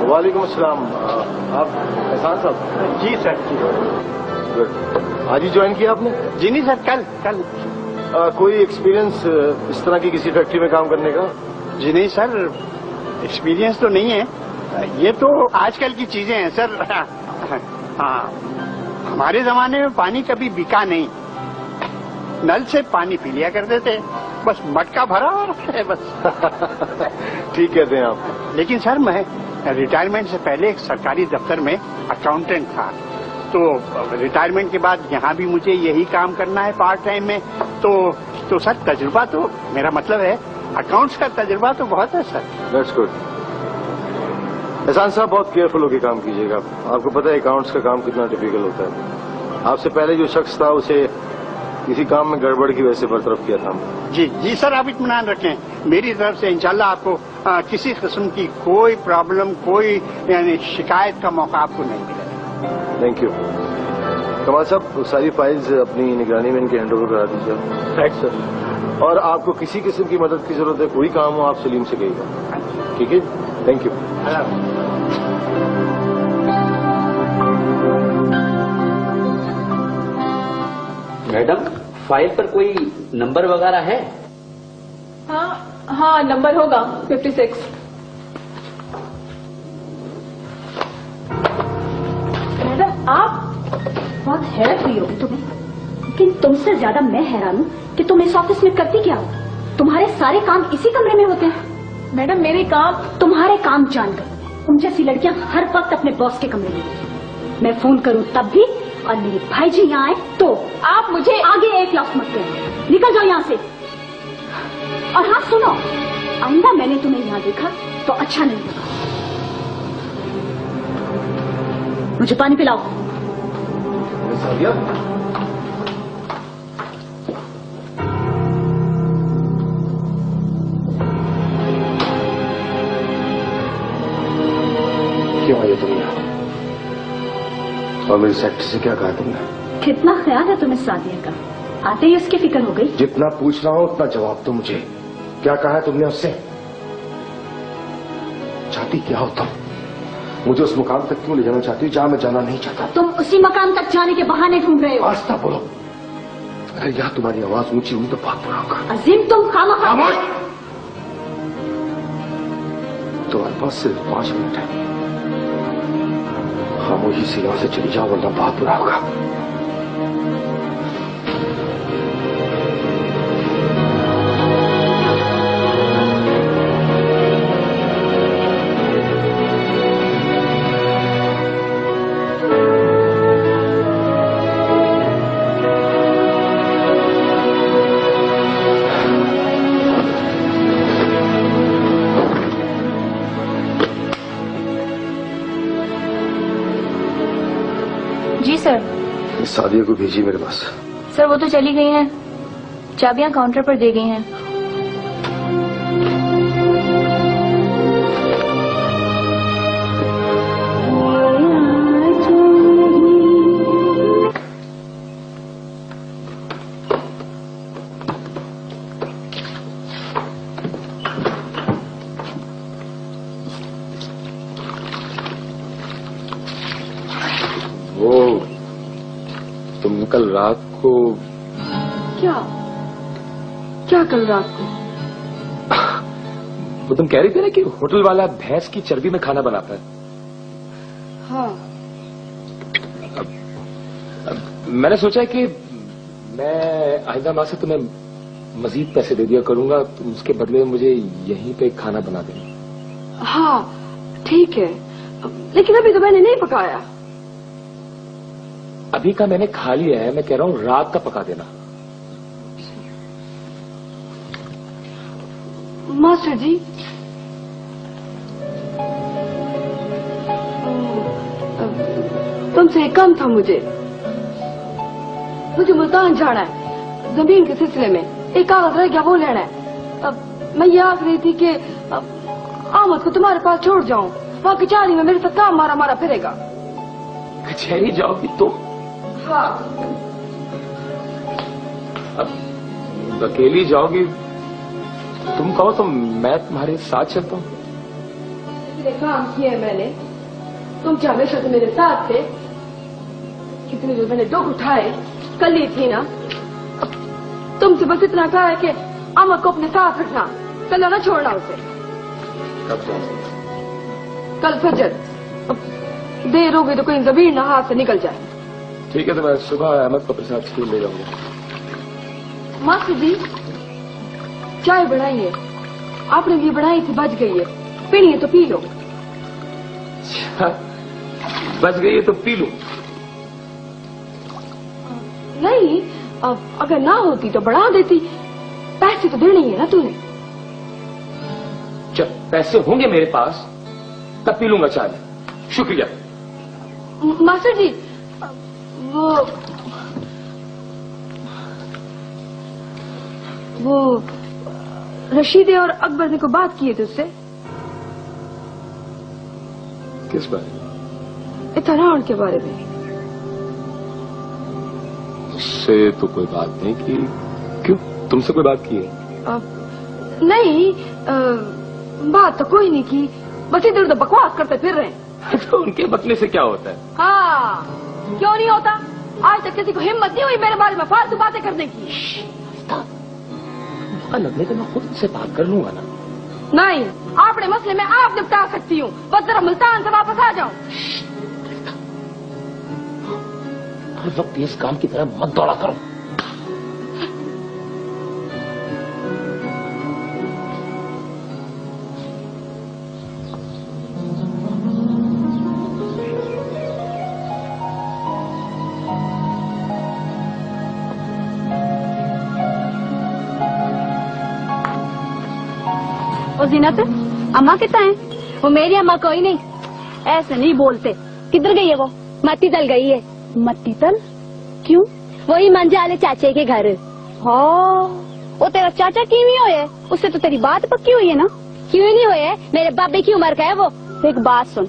वालेकुम अस्सलाम। आप एहसान साहब? जी सर। गुड। आज ही ज्वाइन किया आपने? जी नहीं सर, कल। कोई एक्सपीरियंस इस तरह की किसी फैक्ट्री में काम करने का? जी नहीं सर, एक्सपीरियंस तो नहीं है, ये तो आजकल की चीजें हैं सर। हाँ, हमारे जमाने में पानी कभी बिका नहीं, नल से पानी पी लिया करते थे, बस मटका भरा है बस। ठीक कहते हैं आप। लेकिन सर मैं रिटायरमेंट से पहले एक सरकारी दफ्तर में अकाउंटेंट था, तो रिटायरमेंट के बाद यहाँ भी मुझे यही काम करना है पार्ट टाइम में। तो सर तजुर्बा तो, मेरा मतलब है अकाउंट्स का तजुर्बा तो बहुत है सर। That's good. एहसान साहब बहुत केयरफुल होकर काम कीजिएगा। आपको पता है अकाउंट्स का काम कितना डिफिकल्ट होता है। आपसे पहले जो शख्स था उसे किसी काम में गड़बड़ की वजह से बरतरफ किया था। जी सर, आप इत्मीनान रखें, मेरी तरफ से इंशाल्लाह आपको किसी किस्म की कोई प्रॉब्लम, कोई यानी शिकायत का मौका आपको नहीं मिलेगा। Thank you. कमाल साहब सारी फाइल्स अपनी निगरानी में इनके हैंडओवर करा दीजिए। Right sir. और आपको किसी किस्म की मदद की जरूरत है, कोई काम हो आप सलीम से कहिएगा, ठीक है? Thank you. मैडम, फाइल पर कोई नंबर वगैरह है? हाँ, नंबर होगा 56। मैडम आप बहुत हैरत हुई होगी तुम्हें, लेकिन तुमसे ज्यादा मैं हैरान हूँ कि तुम इस ऑफिस में करती क्या हो। तुम्हारे सारे काम इसी कमरे में होते हैं। मैडम मेरे काम, तुम्हारे काम जानकर तुम जैसी लड़कियां हर वक्त अपने बॉस के कमरे में होती हैं। मैं फोन करूं तब भी, और मेरे भाई जी यहाँ आए तो आप मुझे आगे एक लफ्ज मत कहना। निकल जाओ यहाँ से। और हाँ सुनो, आइंदा मैंने तुम्हें यहाँ देखा तो अच्छा नहीं लगा। मुझे पानी पिलाओ। क्यों आई तुम यहाँ? और मेरी सेक्रेटरी से क्या कहा तुमने? कितना ख्याल है तुम्हें सादिया का? आते ही उसकी फिक्र हो गई। जितना पूछ रहा हूँ उतना जवाब दो मुझे। क्या कहा है तुमने उससे? चाहती क्या हो तुम? मुझे उस मुकाम तक क्यों ले जाना चाहती हो जहां मैं जाना नहीं चाहता? तुम उसी मकाम तक जाने के बहाने ढूंढ रहे हो। आस्था बोलो। अगर यहाँ तुम्हारी आवाज ऊंची हुई तो बहुत बुरा होगा। अजीम तुम खामोश। तुम्हारे पास सिर्फ 5 मिनट है। खामोशी से यहाँ से चली जाओ वरना बहुत बुरा होगा। जी सर। इस सादिया को भेजिए मेरे पास। सर वो तो चली गई हैं, चाबियां काउंटर पर दे गई हैं। तुम कल रात को क्या कल रात को? वो तुम कह रही थी ना कि होटल वाला भैंस की चर्बी में खाना बनाता है। हाँ। अब मैंने सोचा कि मैं आइंदा माँ से तुम्हें मजीद पैसे दे दिया करूंगा, तुम उसके बदले में मुझे यहीं पे खाना बना देना। हाँ ठीक है, लेकिन अभी तो मैंने नहीं पकाया। अभी का मैंने खा लिया है, मैं कह रहा हूँ रात का पका देना। मास्टर जी, तुमसे एक काम था। मुझे मुल्तान जाना है, जमीन के सिलसिले में एक कागज रह गया, वो लेना है। अब मैं ये आख रही थी कि आमद को तुम्हारे पास छोड़ जाऊं, वहाँ कचहरी में मेरे साथ काम मारा फिरेगा। कचहरी जाओगी तुम? हाँ। अब अकेली जाओगी? तुम कहो तो मैं तुम्हारे साथ चलता हूँ। इतने काम किए हैं मैंने, तुम क्या हमेशा से मेरे साथ थे? कितने जो मैंने दुख उठाए, कल ही थी ना। अब तुमसे बस इतना कहा है कि अमर को अपने साथ रखना, कल ना छोड़ना उसे। कब जाओ? कल फजर। अब देर हो गई तो कहीं जमीन ना हाथ से निकल जाए। ठीक है, तो मैं सुबह अहमद को अपने साथ स्कूल ले जाऊंगा। मास्टर जी, चाय बनाई है, आपने लिए बनाई थी, बच गई है, पीनी है तो पी लो। अच्छा, बच गई है तो पी लूं? नहीं, अब अगर ना होती तो बढ़ा देती, पैसे तो देने ही है ना तूने। जब पैसे होंगे मेरे पास तब पी लूंगा चाय। शुक्रिया। मास्टर जी, वो रशीदे और अकबर ने को बात की है तुझसे? किस बारे? इतराण के बारे में। उससे तो कोई बात नहीं की। क्यों, तुमसे कोई बात की है? नहीं, बात तो कोई नहीं की, बस इधर उधर बकवास करते फिर रहे हैं। तो उनके बकने से क्या होता है? हाँ, क्यों नहीं होता? आज तक किसी को हिम्मत नहीं हुई मेरे बारे में फालतू बातें करने की। लगने तो मैं खुद से बात कर लूंगा ना। नहीं, अपने मसले में आप निपटा सकती हूँ, बस जरा मुल्तान से वापस आ जाओ। हर वक्त इस काम की तरह मत दौड़ा करो। और जीनत, अम्मा कितना है? वो मेरी अम्मा कोई नहीं। ऐसे नहीं बोलते। किधर गई है वो? मट्टी तल गई है। मट्टी तल? क्यों? वही मंजा वाले चाचे के घर। हाँ, वो तेरा चाचा क्यों है? उससे तो तेरी बात पक्की हुई है ना? क्यों नहीं हुई है? मेरे बाबे की उम्र का है वो। तो एक बात सुन,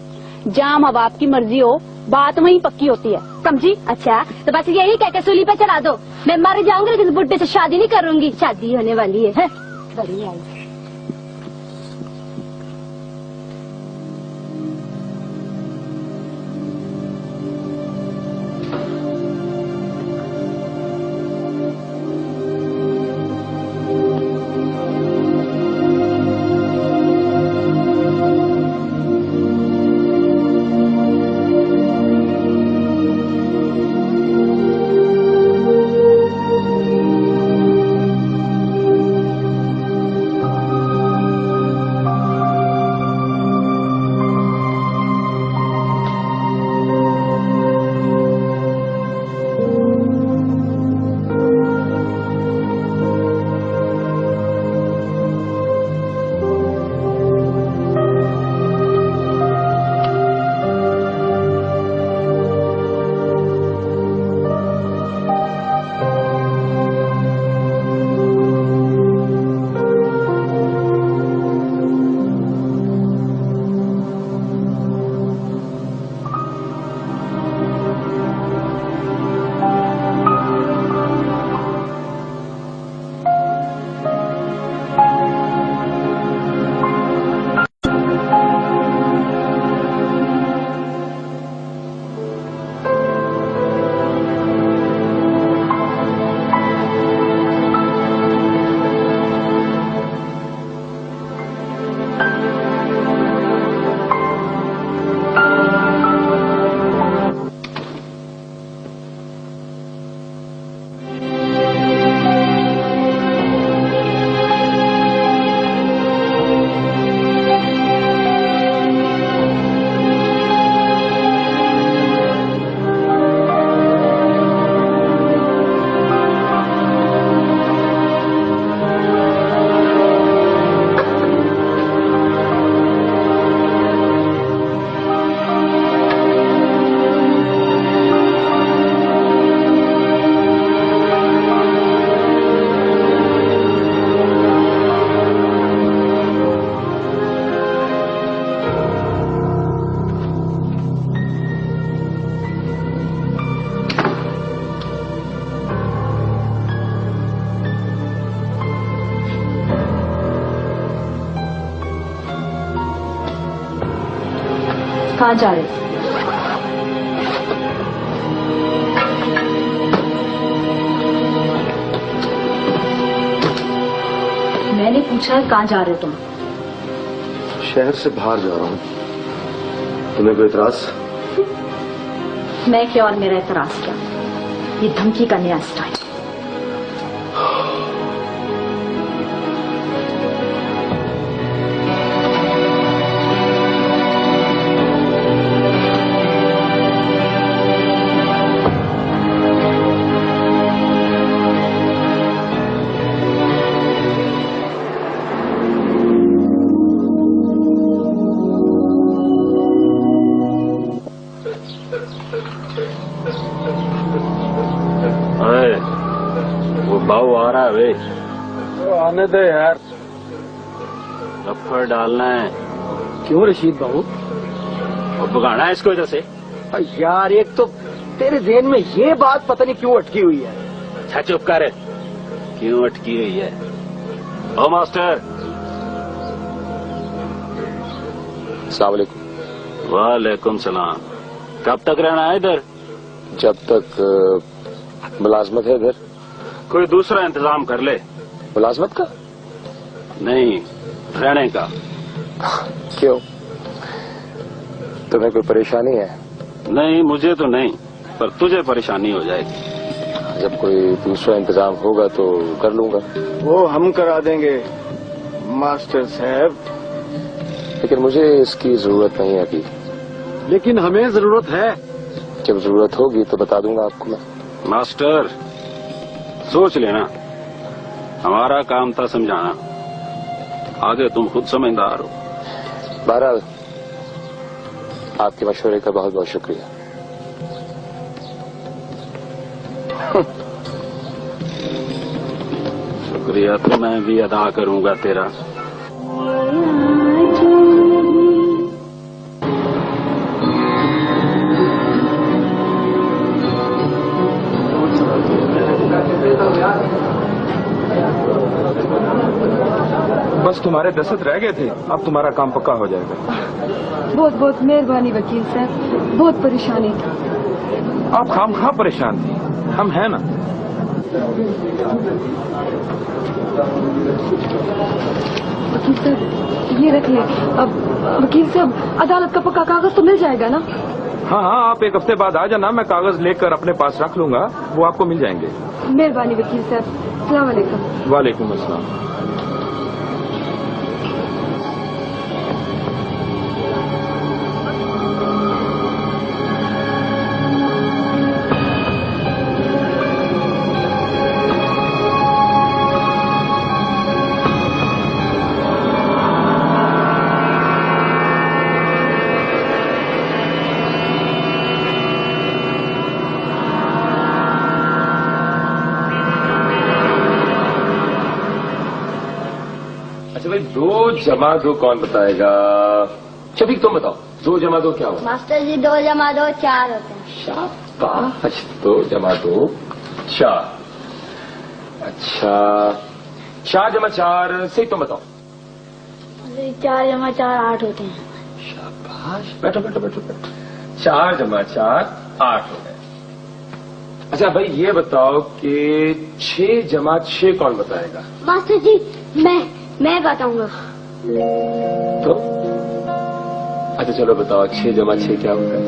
जहाँ माँ बाप की मर्जी हो बात वहीं पक्की होती है, समझी? अच्छा, तो बस यही कहकर सूली पे चढ़ा दो। मैं मर जाऊंगी लेकिन बुढ़े से शादी नहीं करूंगी। शादी होने वाली है। बड़ी आई। कहाँ जा रहे थे? मैंने पूछा है कहाँ जा रहे हो तुम? शहर से बाहर जा रहा हूँ। तुम्हें कोई इतराज? मैं क्या और मेरा इतराज क्या? ये धमकी का नया स्टाइल। वो बाबू आ रहा है वे। आने दे यार। लफड़ डालना है। क्यों रशीद बाबू? और भगाना है इसको इधर से। यार एक तो तेरे ज़हन में ये बात पता नहीं क्यों अटकी हुई है। अच्छा चुप कर। क्यों अटकी हुई है? ओ मास्टर। अस्सलाम वालेकुम। वालेकुम सलाम। कब तक रहना है इधर? जब तक मुलाजमत है इधर। कोई दूसरा इंतजाम कर ले। मुलाजमत का? नहीं, रहने का। क्यों, तुम्हें कोई परेशानी है? नहीं, मुझे तो नहीं, पर तुझे परेशानी हो जाएगी। जब कोई दूसरा इंतजाम होगा तो कर लूंगा। वो हम करा देंगे मास्टर साहब। लेकिन मुझे इसकी जरूरत नहीं है अभी। लेकिन हमें जरूरत है। जब जरूरत होगी तो बता दूंगा आपको मैं। मास्टर, सोच लेना, हमारा काम था समझाना, आगे तुम खुद समझदार हो। बहरहाल आपके मशवरे का बहुत बहुत शुक्रिया। शुक्रिया तो मैं भी अदा करूंगा तेरा। बस तुम्हारे 10 रह गए थे, अब तुम्हारा काम पक्का हो जाएगा। बहुत बहुत मेहरबानी वकील साहब, बहुत परेशानी थी। आप खामखा परेशान थी, हम हैं ना। वकील साहब ये रख ले। अब वकील साहब अदालत का पक्का कागज तो मिल जाएगा ना? हाँ हाँ, आप एक हफ्ते बाद आ जाना, मैं कागज लेकर अपने पास रख लूंगा, वो आपको मिल जाएंगे। मेहरबानी वकील साहब, अस्सलाम वालेकुम। वालेकुम अस्सलाम। अच्छा भाई, 2 जमा 2 कौन बताएगा? शफीक तुम बताओ, 2 जमा 2 क्या होगा? मास्टर जी 2 जमा 2 4 होते हैं। शाबाश, 2 जमा 2 4। अच्छा, 4 जमा 4 सही तुम बताओ। 4 जमा 4 8 होते हैं। शाबाश, बैठो बैठो बैठो बैठो। 4 जमा 4 8 हो गए। अच्छा भाई ये बताओ कि 6 जमा 6 कौन बताएगा? मास्टर जी मैं बताऊंगा। तो अच्छा चलो बताओ, 6 जमा 6 क्या होगा?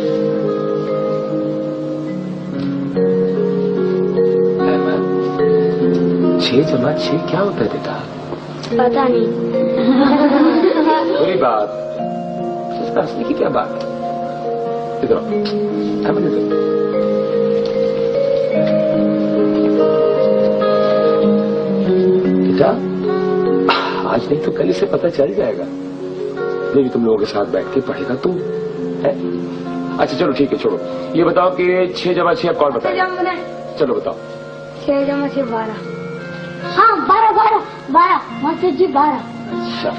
6 जमा 6 क्या होता है बेटा? पता नहीं। बुरी बात, इसका हंसने की क्या बात है? इधर आओ, अहमद इधर। बेटा आज नहीं तो कल से पता चल जाएगा। ये भी तुम लोगों के साथ बैठ के पढ़ेगा तू है? अच्छा चलो ठीक है, छोड़ो। ये बताओ कि 6 जमा 6 कौन बताएगा? चलो बताओ। 6 जमा 6 12। हाँ 12 मास्टर जी 12। अच्छा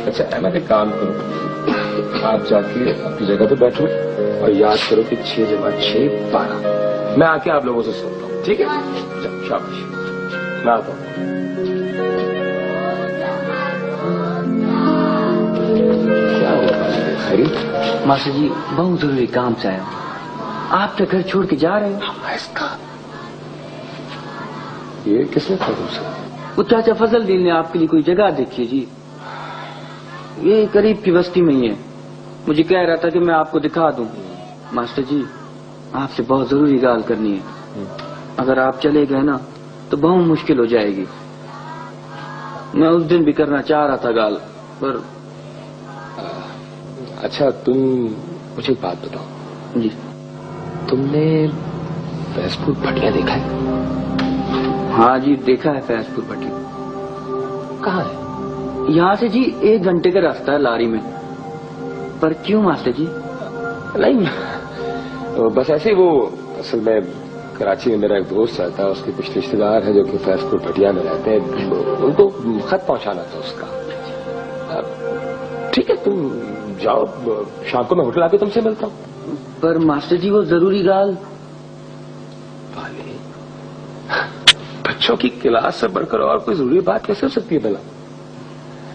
अच्छा, अहमद एक काम करो, आप जाके अपनी जगह पे बैठो और याद करो कि 6 जमा 6 12। मैं आके आप लोगों से सुनता हूँ, ठीक है? शाबाश, मैं आता हूँ। क्या हुआ? खैरियत? मास्टर जी बहुत जरूरी काम से आया हूँ। आपके घर छोड़ के जा रहे हो? इसका ये किसने कहा तुमसे? वो चाचा फजल दीन ने आपके लिए कोई जगह देखी है जी, ये करीब की बस्ती में ही है। मुझे कह रहा था कि मैं आपको दिखा दूं। मास्टर जी आपसे बहुत जरूरी गाल करनी है। अगर आप चले गए ना तो बहुत मुश्किल हो जाएगी। मैं उस दिन भी करना चाह रहा था गाल, पर अच्छा तुम मुझे एक बात बताओ जी। तुमने फैजपुर भटिया देखा है? हाँ जी देखा है फैजपुर भटिया। कहाँ है? यहाँ से जी 1 घंटे का रास्ता है लारी में। पर क्यों मास्टर जी? नहीं बस ऐसे ही, वो असल में कराची में मेरा एक दोस्त रहता है, उसके कुछ रिश्तेदार है जो कि फैजपुर भटिया में रहते हैं, उनको खत पहुंचाना था उसका। ठीक है तुम जाओ, शाम को मैं होटल आके तुमसे मिलता हूँ। पर मास्टर जी वो जरूरी गाल। बच्चों की क्लास से बढ़कर और कोई जरूरी बात कैसे हो सकती है भला?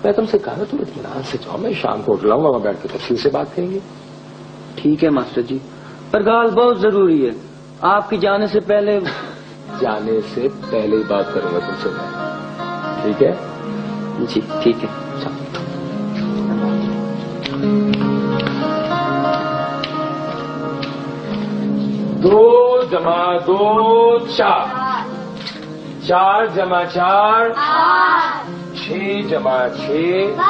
मैं तुमसे कहा तुम इत्मीनान से जाओ, मैं शाम को होटल आऊंगा, वहां बैठ के तफसील से बात करेंगे। ठीक है मास्टर जी, पर गाल बहुत जरूरी है। आपकी जाने से पहले ही बात करूंगा तुमसे मैं, ठीक है? जी ठीक है। 2 जमा 2 4, 4 जमा 4 6 जमा 6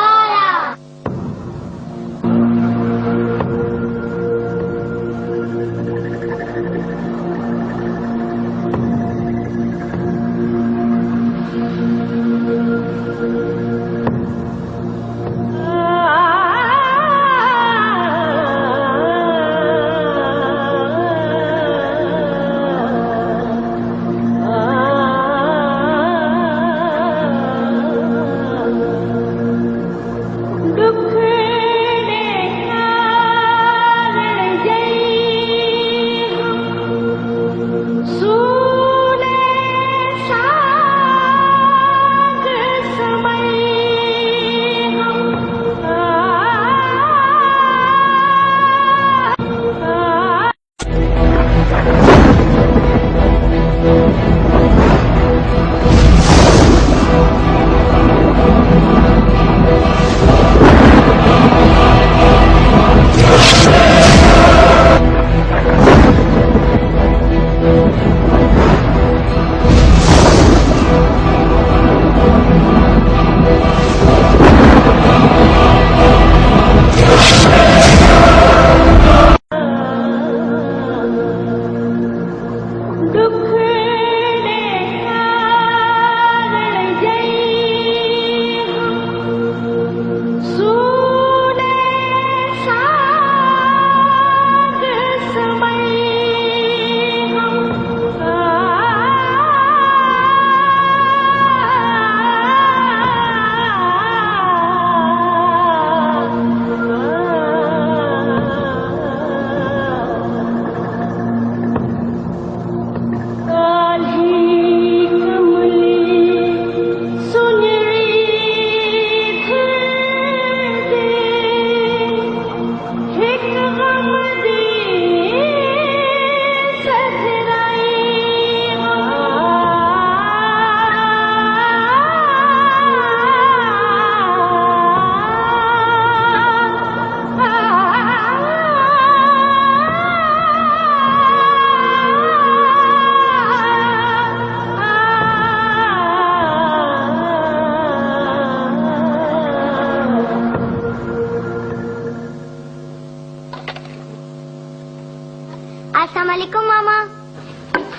अस्सलाम वालेकुम मामा।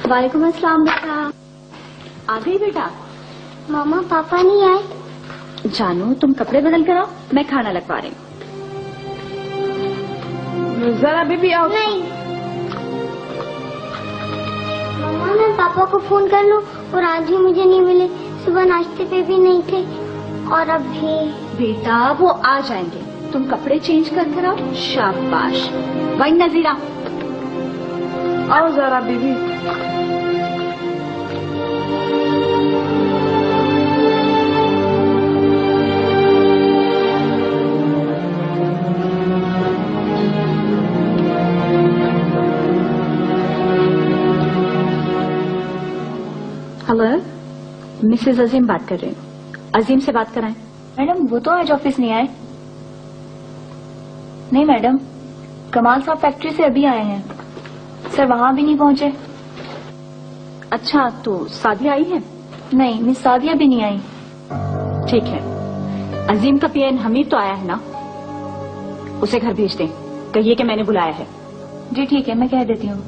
वालेकुम अस्सलाम बेटा। आ गई बेटा? मामा पापा नहीं आए? जानू तुम कपड़े बदल कर आओ, मैं खाना लगवा रही हूँ। जरा भी आओ। नहीं मामा, मैं पापा को फोन कर लूं और आज भी मुझे नहीं मिले, सुबह नाश्ते पे भी नहीं थे और अब भी। बेटा वो आ जाएंगे, तुम कपड़े चेंज कर आओ। शाबाश। वही नजीरा आओ जरा बीबी। हेलो, मिसेज अजीम बात कर रही हूँ। अजीम से बात कराएं। मैडम वो तो आज ऑफिस नहीं आए। नहीं मैडम, कमाल साहब फैक्ट्री से अभी आए हैं सर, वहां भी नहीं पहुंचे। अच्छा, तो सादिया आई है? नहीं, मिस सादिया भी नहीं आई। ठीक है, अजीम का पीएन हमीद तो आया है ना, उसे घर भेज दें, कहिए कि मैंने बुलाया है। जी ठीक है, मैं कह देती हूँ।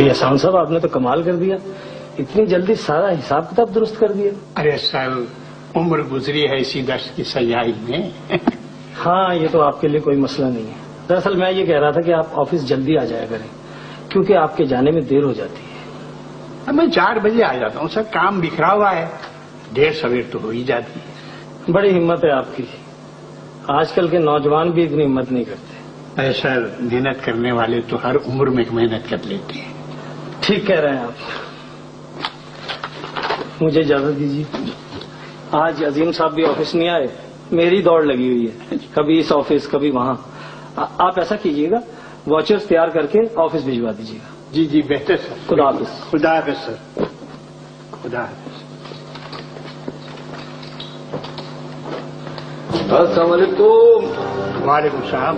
एहसान साहब, आपने तो कमाल कर दिया, इतनी जल्दी सारा हिसाब किताब दुरुस्त कर दिया। अरे सर, उम्र गुजरी है इसी दश्त की सयाही में। हाँ, ये तो आपके लिए कोई मसला नहीं है। दरअसल मैं ये कह रहा था कि आप ऑफिस जल्दी आ जाया करें, क्योंकि आपके जाने में देर हो जाती है। मैं 4 बजे आ जाता हूँ सर, काम बिखरा हुआ है, देर सवेर तो हो ही जाती है। बड़ी हिम्मत है आपकी, आजकल के नौजवान भी इतनी हिम्मत नहीं करते। अरे सर, मेहनत करने वाले तो हर उम्र में मेहनत कर लेते हैं। ठीक कह रहे हैं आप। मुझे इजाजत दीजिए। आज अजीम साहब भी ऑफिस नहीं आए, मेरी दौड़ लगी हुई है, कभी इस ऑफिस कभी वहाँ। आप ऐसा कीजिएगा, वॉचर्स तैयार करके ऑफिस भिजवा दीजिएगा। जी जी, बेहतर सर। खुदा हाफिज। खुदा हाफिज सर, खुदा हाफिज। अस्सलाम वालेकुम। वालेकुम सलाम।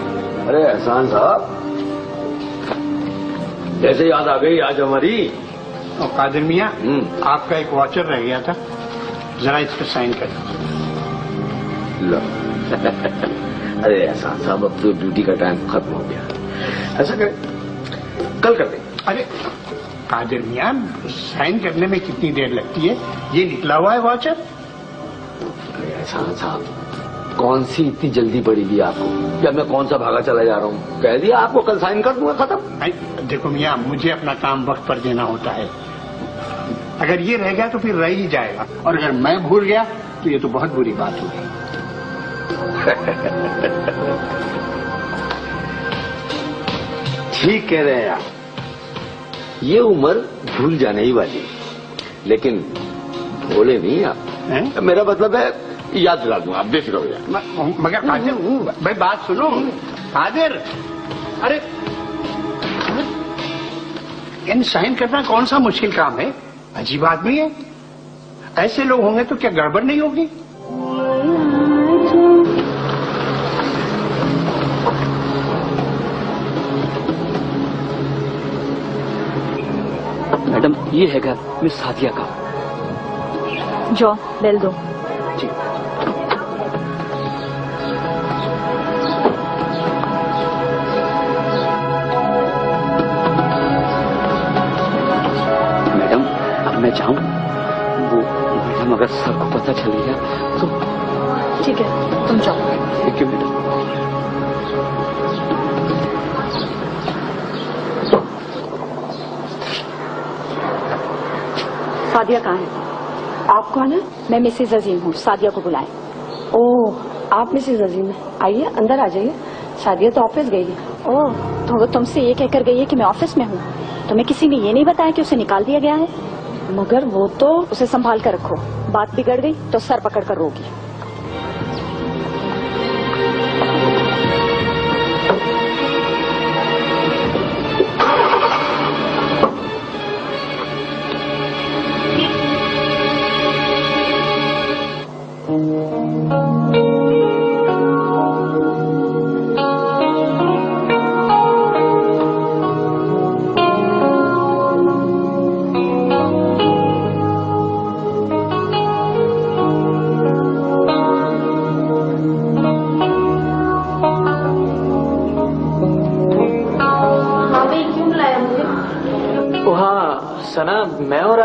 अरे एहसान साहब, कैसे याद आ गई आज हमारी? और कादिर मियाँ, आपका एक वॉचर रह गया था, जरा इस पर साइन कर लो। अरे एहसान साहब, अब तो ड्यूटी का टाइम खत्म हो गया, ऐसा करें कल कर दें। अरे कादिर मियाँ, साइन करने में कितनी देर लगती है? ये निकला हुआ है वॉचर। अरे एहसान साहब, कौन सी इतनी जल्दी पड़ेगी आपको? क्या मैं कौन सा भागा चला जा रहा हूँ? कह दिया आपको, कल साइन कर दूंगा, खत्म। देखो मियाँ, मुझे अपना काम वक्त पर देना होता है। अगर ये रह गया तो फिर रह ही जाएगा, और अगर मैं भूल गया तो ये तो बहुत बुरी बात होगी। ठीक कह रहे हैं आप, ये उम्र भूल जाने ही वाली है, लेकिन भोले नहीं आप। मेरा मतलब है याद दिला दूंगा, आप बेफिक्र हो जाए। मगर कादिर, भाई बात सुनो कादिर। अरे इन साइन करना कौन सा मुश्किल काम है? अजीब आदमी है, ऐसे लोग होंगे तो क्या गड़बड़ नहीं होगी? मैडम, ये है घर मिस सादिया का। जो बेल दो। जी। मैडम, अब मैं जाऊं? वो मैडम, अगर सर को पता चल गया तो? ठीक है, तुम जाओ। Thank you madam. सादिया कहाँ है? आप कौन है? मैं मिसेज अजीम हूँ, सादिया को बुलाएं। ओह, आप मिसेज अजीम है, आइए अंदर आ जाइए। सादिया तो ऑफिस गई है। ओह, तो वो तुमसे ये कहकर गई है कि मैं ऑफिस में हूँ? तुम्हें किसी ने ये नहीं बताया कि उसे निकाल दिया गया है? मगर वो तो उसे संभाल कर रखो, बात बिगड़ गई तो सर पकड़ कर रोगी।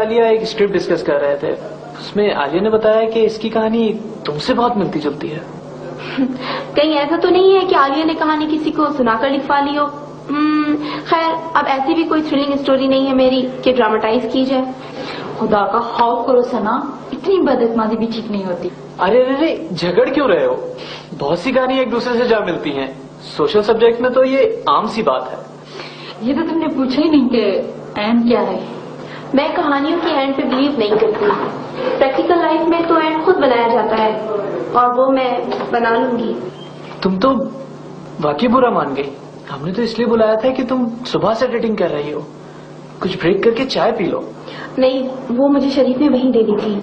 आलिया एक स्क्रिप्ट डिस्कस कर रहे थे, उसमें आलिया ने बताया कि इसकी कहानी तुमसे बहुत मिलती जुलती है। कहीं ऐसा तो नहीं है कि आलिया ने कहानी किसी को सुनाकर लिखवा ली हो? खैर, अब ऐसी भी कोई थ्रिलिंग स्टोरी नहीं है मेरी कि ड्रामेटाइज की जाए। खुदा का खौफ करो सना, इतनी बदतमाजी भी ठीक नहीं होती। अरे अरे झगड़ क्यों रहे हो? बहुत सी कहानी एक दूसरे से जा मिलती हैं। सोशल सब्जेक्ट में तो ये आम सी बात है। ये तो तुमने पूछा ही नहीं कि एंड क्या है। मैं कहानियों के एंड पे बिलीव नहीं करती। प्रैक्टिकल लाइफ में तो एंड खुद बनाया जाता है और वो मैं बना लूंगी। तुम तो वाकई बुरा मान गई। हमने तो इसलिए बुलाया था कि तुम सुबह से एडिटिंग कर रही हो, कुछ ब्रेक करके चाय पी लो। नहीं, वो मुझे शरीफ ने वहीं दे दी थी।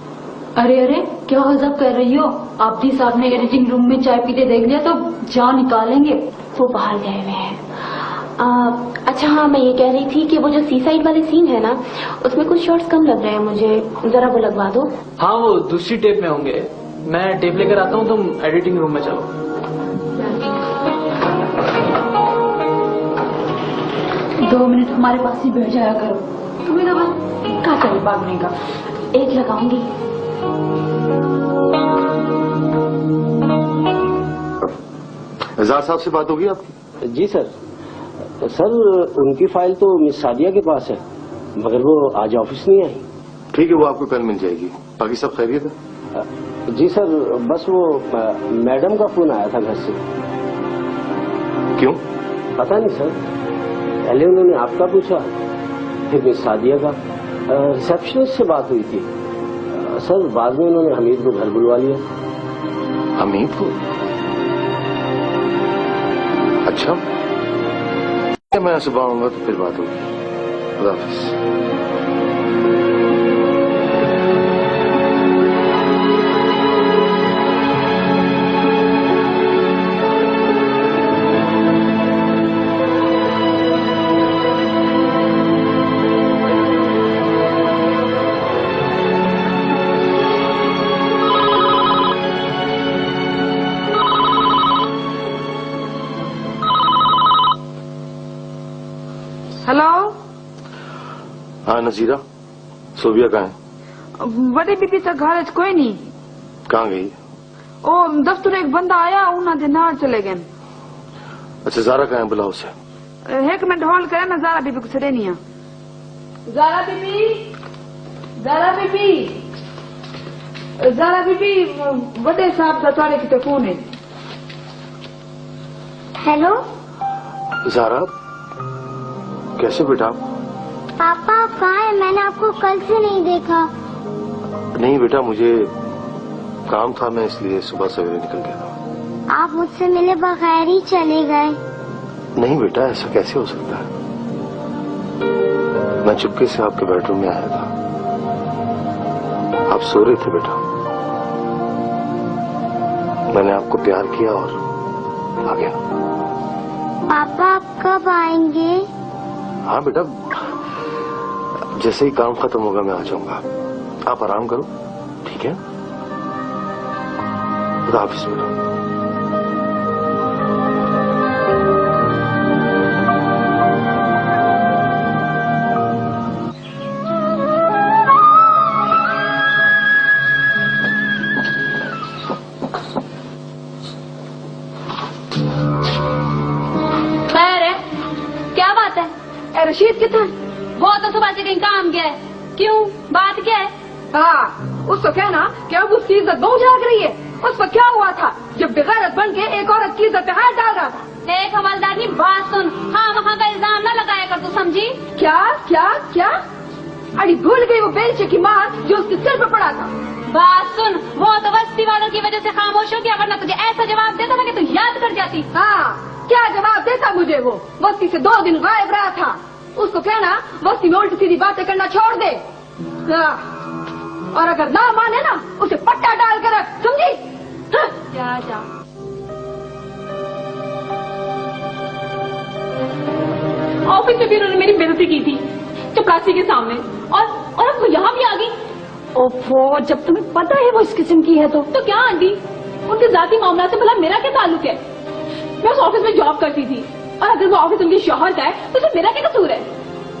अरे अरे क्या गजब कर रही हो? आब्दी साहब ने एडिटिंग रूम में चाय पीते देख लिया तो जान निकालेंगे। वो बाहर गए हुए हैं। अच्छा हाँ, मैं ये कह रही थी कि वो जो सी साइड वाले सीन है ना, उसमें कुछ शॉट्स कम लग रहे हैं मुझे, जरा वो लगवा दो। हाँ, वो दूसरी टेप में होंगे। मैं टेप लेकर आता हूँ, तुम एडिटिंग रूम में चलो। 2 मिनट हमारे पास ही बैठ जाया करो। तुम्हें तो बस कहाँ चले भागने का। एक लगाऊंगी। एजाज साहब से बात होगी आपकी? जी सर। सर उनकी फाइल तो मिस सादिया के पास है, मगर वो आज ऑफिस नहीं आई। ठीक है, वो आपको कल मिल जाएगी। बाकी सब खैरियत है? जी सर, बस वो मैडम का फोन आया था घर से। क्यों? पता नहीं सर, पहले उन्होंने आपका पूछा, फिर मिस सादिया का। रिसेप्शनिस्ट से बात हुई थी सर, बाद में उन्होंने हमीद को घर बुलवा लिया। हमीद को? अच्छा, मैं सुबह आऊंगा तो फिर बात होगी। खुदा हाफिज। हेलो। हाँ नजीरा, सोबिया कहाँ है? बड़े बीबी तक घर कोई नहीं। कहाँ गई? ओ दफ्तर एक बंदा आया, उन्होंने नार चले गए। अच्छा, जारा कहाँ है? बुलाओ उसे। 1 मिनट होल्ड करे ना, जारा बीबी को छड़े नहीं। जारा बीबी, जारा बीबी, जारा बीबी, बड़े साहब का तुम्हारे की फोन है। हेलो जारा, कैसे बेटा? पापा आप कहाँ हैं? मैंने आपको कल से नहीं देखा। नहीं बेटा, मुझे काम था, मैं इसलिए सुबह सवेरे निकल गया था। आप मुझसे मिले बगैर ही चले गए। नहीं बेटा, ऐसा कैसे हो सकता है? मैं चुपके से आपके बेडरूम में आया था, आप सो रहे थे बेटा। मैंने आपको प्यार किया और आ गया। पापा आप कब आएंगे? हाँ बेटा, जैसे ही काम खत्म होगा मैं आ जाऊंगा। आप आराम करो, ठीक है? खुदा हाफिज बेटा। रशीद कितना? वो तो सुबह से कहीं काम गया है। क्यों, बात क्या है? हाँ, उसको कहना कि अब उसकी इज्जत बहुत झाग रही है। उस पर क्या हुआ था जब बेगैरत बन के एक औरत की इज्जत पे हाथ डाल रहा था? एक हवलदार, बात सुन। हाँ, वहाँ का इल्जाम न लगाया कर, तू समझी? क्या क्या क्या? अरे भूल गई वो बेलचे की मार जो उसके सिर पे पड़ा था। बात सुन, वो तो बस्ती वालों की वजह से खामोश हो गया, वरना तुझे ऐसा जवाब देता ना कि तू याद कर जाती। हाँ, क्या जवाब देता मुझे? वो बस्ती से 2 दिन गायब रहा था। उसको कहना बस्ती में उल्टी सीधी बातें करना छोड़ दे। और अगर ना माने ना, उसे पट्टा डाल कर रख, समझी? जा जा। ऑफिस में भी उन्होंने मेरी बेइज्जती की थी चपरासी के सामने, और अब वो यहाँ भी आ गई। ओफो, जब तुम्हें पता है वो इस किस्म की है तो क्या आंटी, उनके जाती मामला से भला मेरा क्या ताल्लुक है? मैं उस ऑफिस में जॉब करती थी, और अगर वो ऑफिस उनकी शौहर का है तो फिर मेरा क्या कसूर है?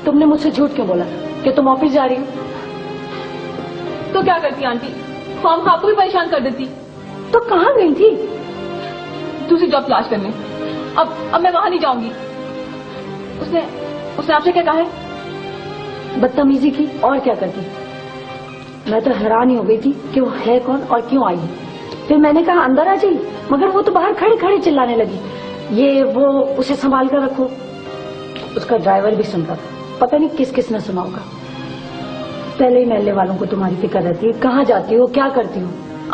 तुमने मुझसे झूठ क्यों बोला कि तुम ऑफिस जा रही हो? तो क्या करती आंटी, फॉर्म आपको भी परेशान कर देती। तो कहाँ गई थी? दूसरी जॉब तलाश करने। अब मैं वहां नहीं जाऊंगी। उसने आपसे क्या कहा है? बदतमीजी की और क्या करती। मैं तो हैरान ही हो गई थी कि वो है कौन और क्यों आई है। फिर मैंने कहा अंदर आ जाइए, मगर वो तो बाहर खड़े खड़े चिल्लाने लगी, ये वो, उसे संभाल कर रखो। उसका ड्राइवर भी सुन रहा था, पता नहीं किस किस ने सुना होगा। पहले ही मोहल्ले वालों को तुम्हारी फिक्र रहती है, कहाँ जाती हो, क्या करती हो।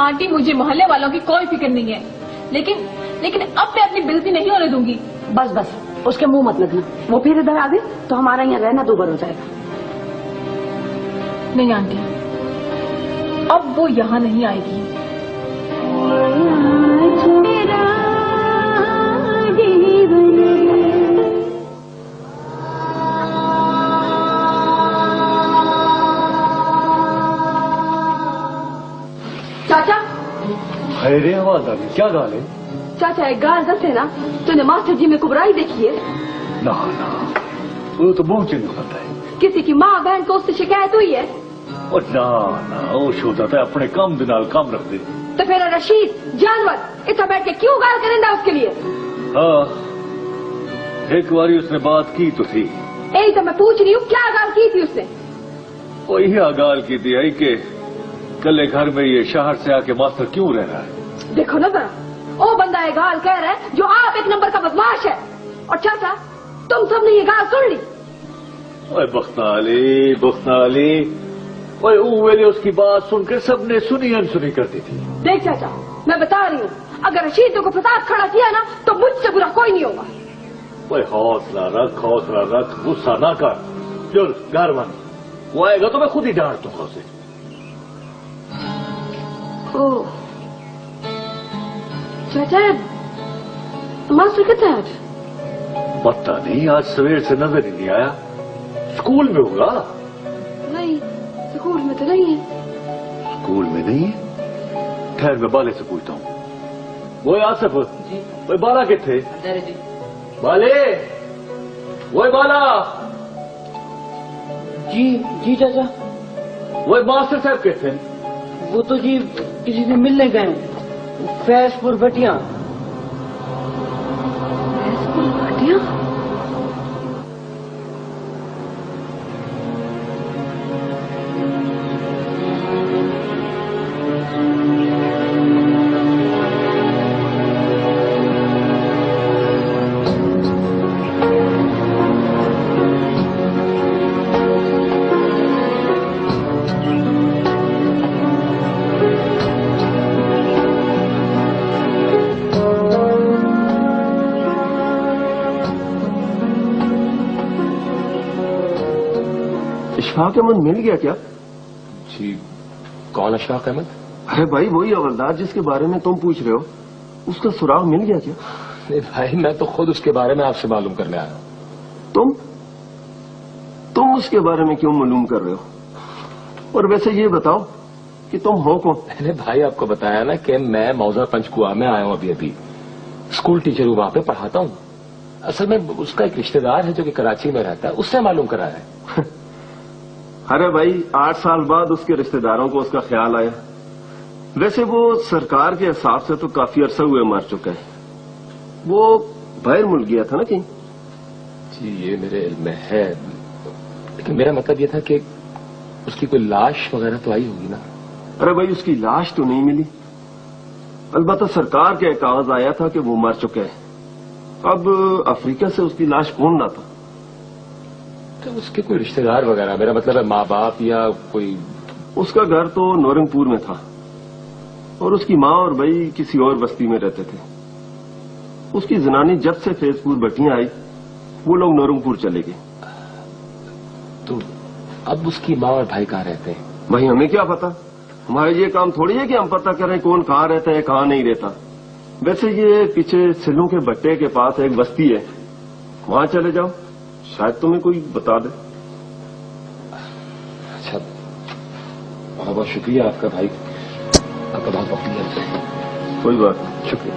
आंटी मुझे मोहल्ले वालों की कोई फिक्र नहीं है, लेकिन अब मैं अपनी बेइज्जती नहीं होने दूंगी। बस बस, उसके मुंह मत लगना। वो फिर इधर आ गए तो हमारा यहाँ रहना दूभर हो जाएगा। नहीं आंटी, अब वो यहाँ नहीं आएगी। चाचा, अरे हवालदार, क्या गाल है? चाचा एक गाल दस है ना, तूने मास्टर जी में कुबराई देखी है? ना ना, वो तो बहुत चिंता करता है। किसी की माँ बहन को उससे शिकायत हुई है? और ना ना, वो सोचता था अपने काम के नाल काम रख दे। तो फिर रशीद जानवर इतना बैठ के क्यों गाल करेंदा उसके लिए? हाँ, एक बारी उसने बात की तो थी। यही तो मैं पूछ रही हूँ, क्या गाल की थी उसने? वही गाल की थी आई के कल घर में ये शहर से आके मास्टर क्यों रह रहा है। देखो ना जरा, वो बंदा ये गाल कह रहा है जो आप एक नंबर का बदमाश है। और चाचा, तुम सबने ये गाल सुन ली? ओए बख्ताली, ओए वेले उसकी बात सुनकर सबने सुनी अनसुनी कर दी थी। देख चाचा, मैं बता रही हूँ, अगर रशीद को फसाद खड़ा किया ना तो मुझसे बुरा कोई नहीं होगा। ओए हौसला रख, गुस्सा ना कर। चल घर बन, वो आएगा तो मैं खुद ही डांट दूंगा उसे। ओह चाचा, मास्टर कितना है आज? पता नहीं, आज सवेर से नजर ही नहीं आया। स्कूल में होगा? नहीं, स्कूल में तो नहीं है। स्कूल में नहीं है? खैर मैं बाले से पूछता हूँ। वो आसिफ, वो बाला किथे? बाले, वो बाला। जी चाचा। वो मास्टर साहब किथे? वो तो जी किसी से मिलने गए, फैजपुर भटिया। अशफाक अहमद मिल गया क्या? जी, कौन अशफाक अहमद? अरे भाई वही हवलदार जिसके बारे में तुम पूछ रहे हो, उसका सुराग मिल गया क्या? नहीं भाई, मैं तो खुद उसके बारे में आपसे मालूम करने आया। तुम उसके बारे में क्यों मालूम कर रहे हो? और वैसे ये बताओ कि तुम हो कौन? मैंने भाई आपको बताया ना कि मैं मौजा पंचकुआ में आया हूँ अभी। स्कूल टीचर हूँ, वहां पे पढ़ाता हूँ। असल में उसका एक रिश्तेदार है जो कि कराची में रहता है, उससे मालूम करा है। अरे भाई, 8 साल बाद उसके रिश्तेदारों को उसका ख्याल आया। वैसे वो सरकार के हिसाब से तो काफी अरसा हुए मर चुका है। वो बाहर मुल्क गया था ना कहीं? जी ये मेरे इल्म में है, लेकिन मेरा मतलब ये था कि उसकी कोई लाश वगैरह तो आई होगी ना? अरे भाई, उसकी लाश तो नहीं मिली। अलबत्ता सरकार के कागज आया था कि वो मर चुका है। अब अफ्रीका से उसकी लाश कौन लाता? तो उसके कोई रिश्तेदार वगैरह, मेरा मतलब है माँ बाप या कोई? उसका घर तो नौरंगपुर में था और उसकी माँ और भाई किसी और बस्ती में रहते थे। उसकी जनानी जब से फैजपुर भटिया आई, वो लोग नौरंगपुर चले गए। तो अब उसकी माँ और भाई कहाँ रहते हैं? भाई हमें क्या पता, हमारा ये काम थोड़ी है कि हम पता करें कौन कहाँ रहता है कहाँ नहीं रहता। वैसे ये पीछे सिलों के भट्टे के पास एक बस्ती है, वहां चले जाओ, शायद तुम्हें कोई बता दे। अच्छा, बहुत बहुत शुक्रिया आपका भाई, आपका बहुत बहुत शुक्रिया। कोई बात नहीं, शुक्रिया।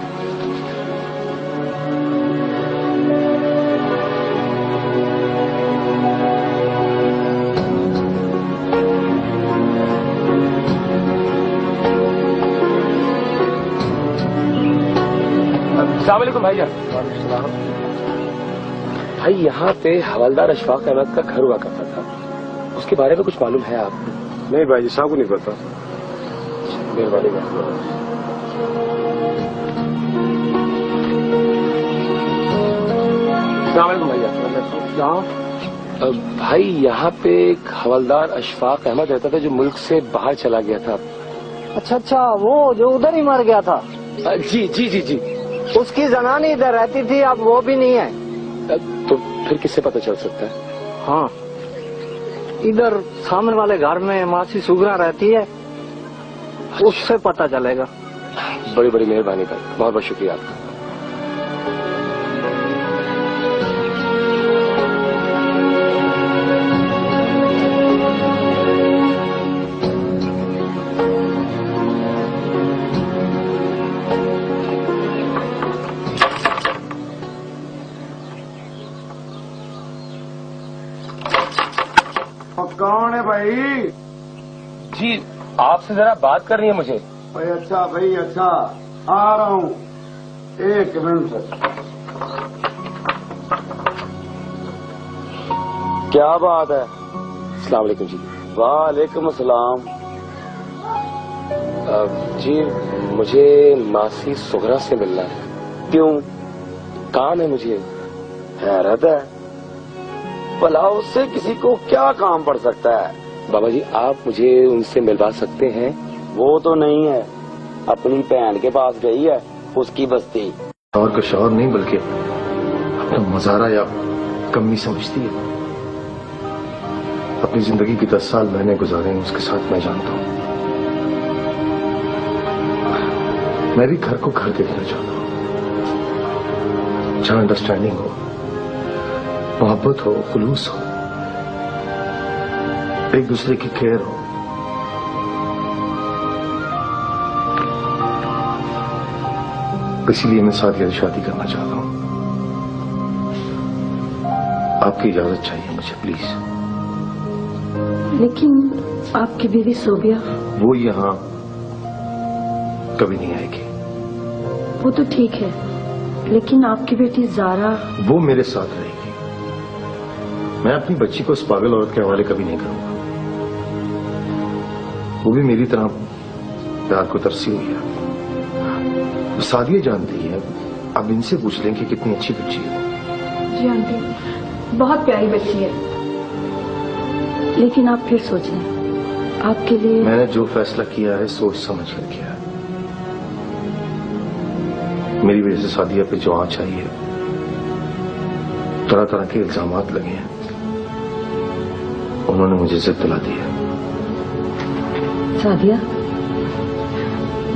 अस्सलाम वालेकुम भाईजान। भाई यहाँ पे हवलदार अशफाक अहमद का घर हुआ करता था, उसके बारे में कुछ मालूम है आपको? नहीं भाई जी, साहब को नहीं पता। मेहरबानी। अस्सलाम वालेकुम भैया। भाई यहाँ पे एक हवलदार अशफाक अहमद रहता था जो मुल्क से बाहर चला गया था। अच्छा, वो जो उधर ही मर गया था? जी जी जी जी। उसकी जनानी इधर रहती थी, अब वो भी नहीं है। तो फिर किससे पता चल सकता है? हाँ, इधर सामने वाले घर में मासी सुगरा रहती है, उससे पता चलेगा। बड़ी बड़ी मेहरबानी भाई, बहुत बहुत शुक्रिया आपका। कौन है भाई? जी आपसे जरा बात करनी है मुझे। भाई अच्छा, आ रहा हूँ, एक मिनट। क्या बात है? अस्सलाम वालेकुम जी। वालेकुम अस्सलाम। जी मुझे मासी सुगरा से मिलना है। क्यों? काम है मुझे। हैरत है, भला उससे किसी को क्या काम पड़ सकता है? बाबा जी आप मुझे उनसे मिलवा सकते हैं? वो तो नहीं है, अपनी बहन के पास गई है, उसकी बस्ती। और का शौहर नहीं बल्कि अपना मजारा या कमी समझती है। अपनी जिंदगी की 10 साल मैंने गुजारे हैं उसके साथ, मैं जानता हूँ। मैं भी घर को घर देखना चाहता हूँ, जहाँ अंडरस्टैंडिंग हो, मोहब्बत हो, खुलूस हो, एक दूसरे की केयर हो। इसीलिए मैं सादिया से शादी करना चाहता हूँ। आपकी इजाजत चाहिए मुझे, प्लीज। लेकिन आपकी बीवी सोबिया? वो यहाँ कभी नहीं आएगी। वो तो ठीक है, लेकिन आपकी बेटी जारा? वो मेरे साथ रहेगी। मैं अपनी बच्ची को उस पागल औरत के हवाले कभी नहीं करूंगा। वो भी मेरी तरह प्यार को तरसी हुई है। सादिया जानती है, अब इनसे पूछ लें कि कितनी अच्छी बच्ची है। जी आंटी, बहुत प्यारी बच्ची है। लेकिन आप फिर सोचें, आपके लिए मैंने जो फैसला किया है सोच समझ कर किया है। मेरी वजह से सादिया पे जो आंच आई है, तरह तरह के इल्जामात लगे हैं, उन्होंने मुझे इज्जत दिला दी है। सादिया?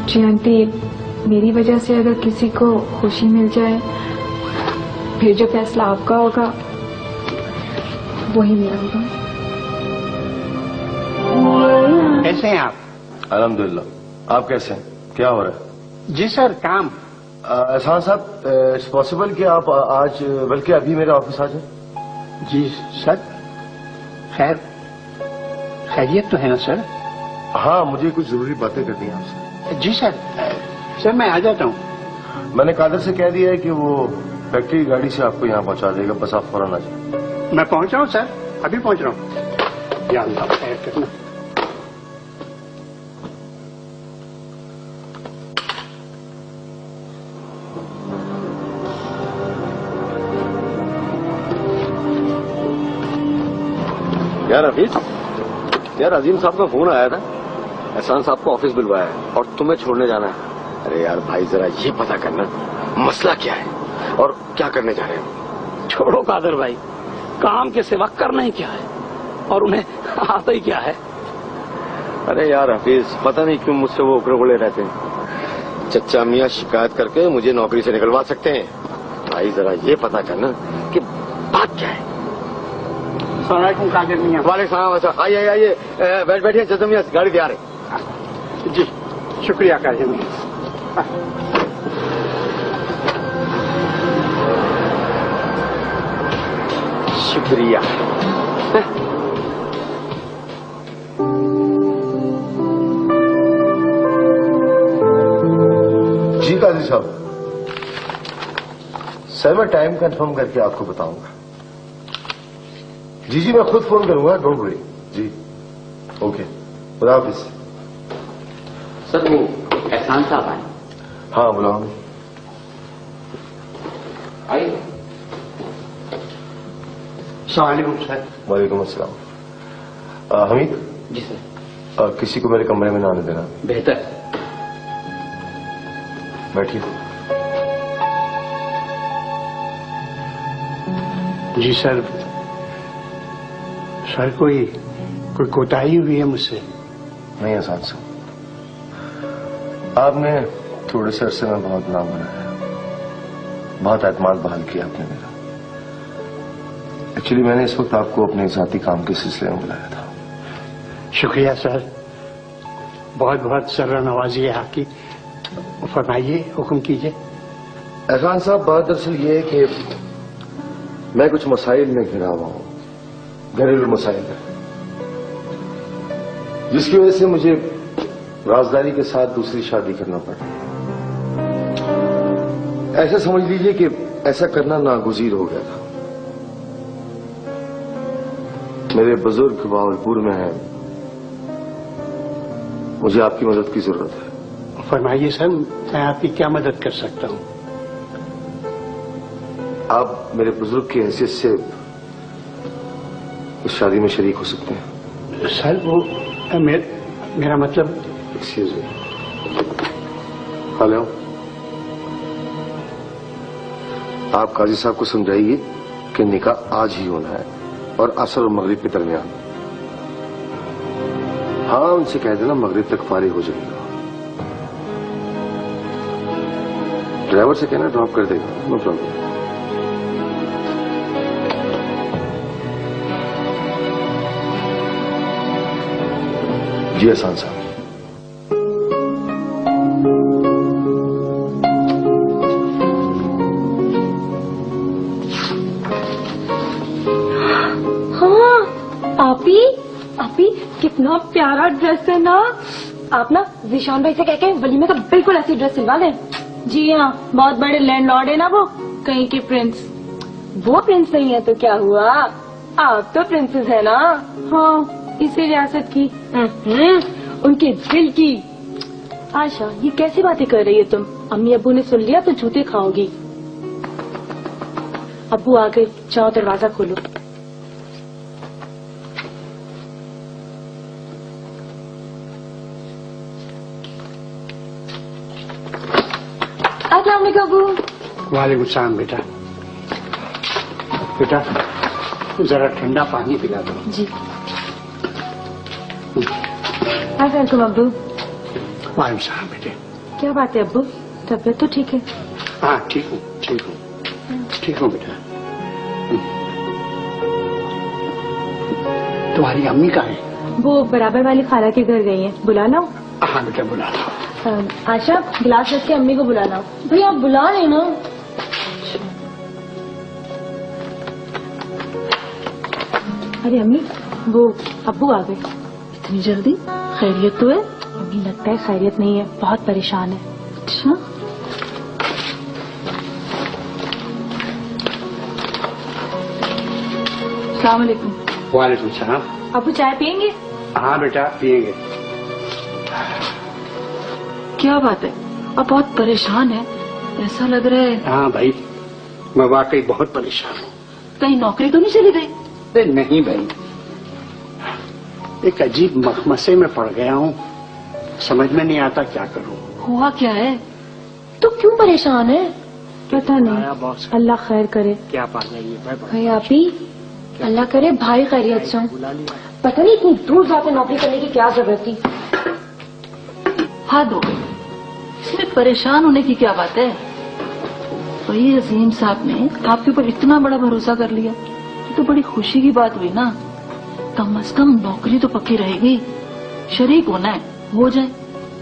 जी आंटी, मेरी वजह से अगर किसी को खुशी मिल जाए, फिर जो फैसला आपका होगा वही मेरा होगा। कैसे हैं आप? अल्हम्दुलिल्लाह। आप कैसे हैं? क्या हो रहा है? जी सर, काम। एहसान साहब, इट्स पॉसिबल कि आप आज बल्कि अभी मेरे ऑफिस आ जाए? जी सर। खैरियत तो है ना सर? हाँ, मुझे कुछ जरूरी बातें करनी है आपसे। जी सर। सर मैं आ जाता हूँ। मैंने कादर से कह दिया है कि वो फैक्ट्री गाड़ी से आपको यहाँ पहुँचा देगा, बस आप फौरन आ जाए। मैं पहुँच रहा हूँ सर, अभी पहुँच रहा हूँ। या अल्लाह खैर करना। यार हफीज, यार अजीम साहब का फोन आया था, एहसान साहब को ऑफिस बुलवाया है और तुम्हें छोड़ने जाना है। अरे यार भाई, जरा ये पता करना मसला क्या है और क्या करने जा रहे हो? छोड़ो कादर भाई, काम के सिवा करना ही क्या है, और उन्हें आता ही क्या है। अरे यार हफीज, पता नहीं क्यों मुझसे वो उकड़े उकड़े रहते हैं। चच्चा मियाँ शिकायत करके मुझे नौकरी से निकलवा सकते हैं। भाई जरा ये पता करना कि बात क्या है। कादिर मियाँ। वालेकुम सलाम। अच्छा आइए आइए, बैठिए। चच्चा मियाँ गाड़ी तैयार है। जी शुक्रिया कादिर मियाँ। शुक्रिया। जी काजी साहब, सर मैं टाइम कंफर्म करके आपको बताऊंगा। जी जी मैं खुद फोन करूंगा, डोंट वरी। जी ओके, खुदा हाफिज। सर वो एहसान साहब आए। हाँ बुलाओ। आइए। सलाम सर। वालेकुम अस्सलाम। हमीद। जी सर। किसी को मेरे कमरे में ना आने देना। बेहतर। बैठिए। जी सर, सर कोई कोताही हुई है मुझसे? नहीं एहसान साहब, आपने थोड़े से अरसे में बहुत नाम बनाया, बहुत एतमाद बहाल किया आपने मेरा। एक्चुअली मैंने इस वक्त आपको अपने जाती काम के सिलसिले में बुलाया था। शुक्रिया सर, बहुत बहुत सर्रा नवाजी है आपकी। फरमाइए, हुक्म कीजिए। एहसान साहब बात दरअसल ये है कि मैं कुछ मसाइल में घिरा हुआ हूं, घरेलू मसाइल है, जिसकी वजह से मुझे राजदारी के साथ दूसरी शादी करना पड़ा। ऐसा समझ लीजिए कि ऐसा करना नागुज़ीर हो गया था। मेरे बुजुर्ग बावलपुर में हैं, मुझे आपकी मदद की जरूरत है। फरमाइए सर, मैं आपकी क्या मदद कर सकता हूं? आप मेरे बुजुर्ग की हैसियत से इस शादी में शरीक हो सकते हैं। सर वो मेरा मतलब। Excuse me. हेलो, आप काजी साहब को समझाइए कि निकाह आज ही होना है और असर और मगरिब के दरमियान। हाँ उनसे कह देना मगरिब तक फारिग हो जाएगा। ड्राइवर से कहना ड्रॉप कर देगा, नो प्रॉब्लम। जी एहसान साहब। हाँ आपी, आपी कितना प्यारा ड्रेस है ना। आप ना जिशान भाई से कह के वलीमे का बिल्कुल ऐसी ड्रेस सिलवा लें। जी हाँ, बहुत बड़े लैंडलॉर्ड है ना वो, कहीं के प्रिंस। वो प्रिंस नहीं है तो क्या हुआ, आप तो प्रिंसेस है ना। हाँ इसी रियासत की, उनके दिल की। आशा ये कैसी बातें कर रही है तुम? अम्मी अब्बू ने सुन लिया तो जूते खाओगी। अब्बू आ गए, जाओ दरवाजा खोलो। अस्सलाम वालेकुम अब्बू। वालेकुम सलाम बेटा। बेटा जरा ठंडा पानी पिला दो। जी। अस्सलाम अब्बू। वालेकुम सलाम बेटे। क्या बात है अब्बू, तबीयत तो ठीक है? हाँ ठीक हूँ, ठीक हूँ, ठीक हूँ बेटा। तुम्हारी अम्मी कहाँ है? वो बराबर वाली खाला के घर गई है, बुला लाओ? हाँ बेटा बुला लो। आशा गिलास रख के अम्मी को बुला लाओ। भैया आप बुला लेना। अरे अम्मी वो अब्बू आ गए। इतनी जल्दी? खैरियत तो है? अम्मी लगता है खैरियत नहीं है, बहुत परेशान है। अच्छा अस्सलाम वालेकुम। वालेकुम सलाम। अब्बू चाय पियेंगे? हाँ बेटा पियेंगे। क्या बात है, अब बहुत परेशान है, ऐसा लग रहा है। हाँ भाई, मैं वाकई बहुत परेशान हूँ। कहीं नौकरी तो नहीं चली गई? अरे नहीं भाई, एक अजीब मखमसे में पड़ गया हूँ, समझ में नहीं आता क्या करूँ। हुआ क्या है? तो क्यों परेशान है? पता नहीं, अल्लाह खैर करे। क्या बात है ये भाई आप ही, अल्लाह करे भाई खैरियत से। पता नहीं इतनी दूर जाकर नौकरी करने की क्या जरूरत थी। हद हो गई, इसमें परेशान होने की क्या बात है? वही अजीम साहब ने आपके ऊपर इतना बड़ा भरोसा कर लिया, ये तो बड़ी खुशी की बात हुई ना। कम से कम नौकरी तो पक्की रहेगी, शरीक होना है, हो जाए।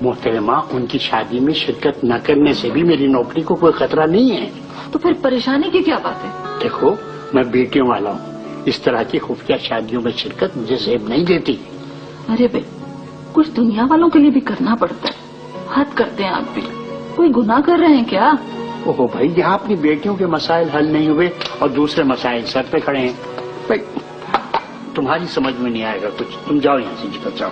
मोहतरमा, उनकी शादी में शिरकत न करने से भी मेरी नौकरी को कोई खतरा नहीं है। तो फिर परेशानी की क्या बात है? देखो मैं बेटियों वाला हूँ, इस तरह की खुफिया शादियों में शिरकत मुझे जेब नहीं देती। अरे बे, कुछ दुनिया वालों के लिए भी करना पड़ता है, हद करते हैं आप भी। कोई गुनाह कर रहे हैं क्या? ओहो भाई, यहाँ अपनी बेटियों के मसाइल हल नहीं हुए और दूसरे मसाइल सर पे खड़े हैं। भाई तुम्हारी समझ में नहीं आएगा कुछ, तुम जाओ यहाँ से, निकल जाओ।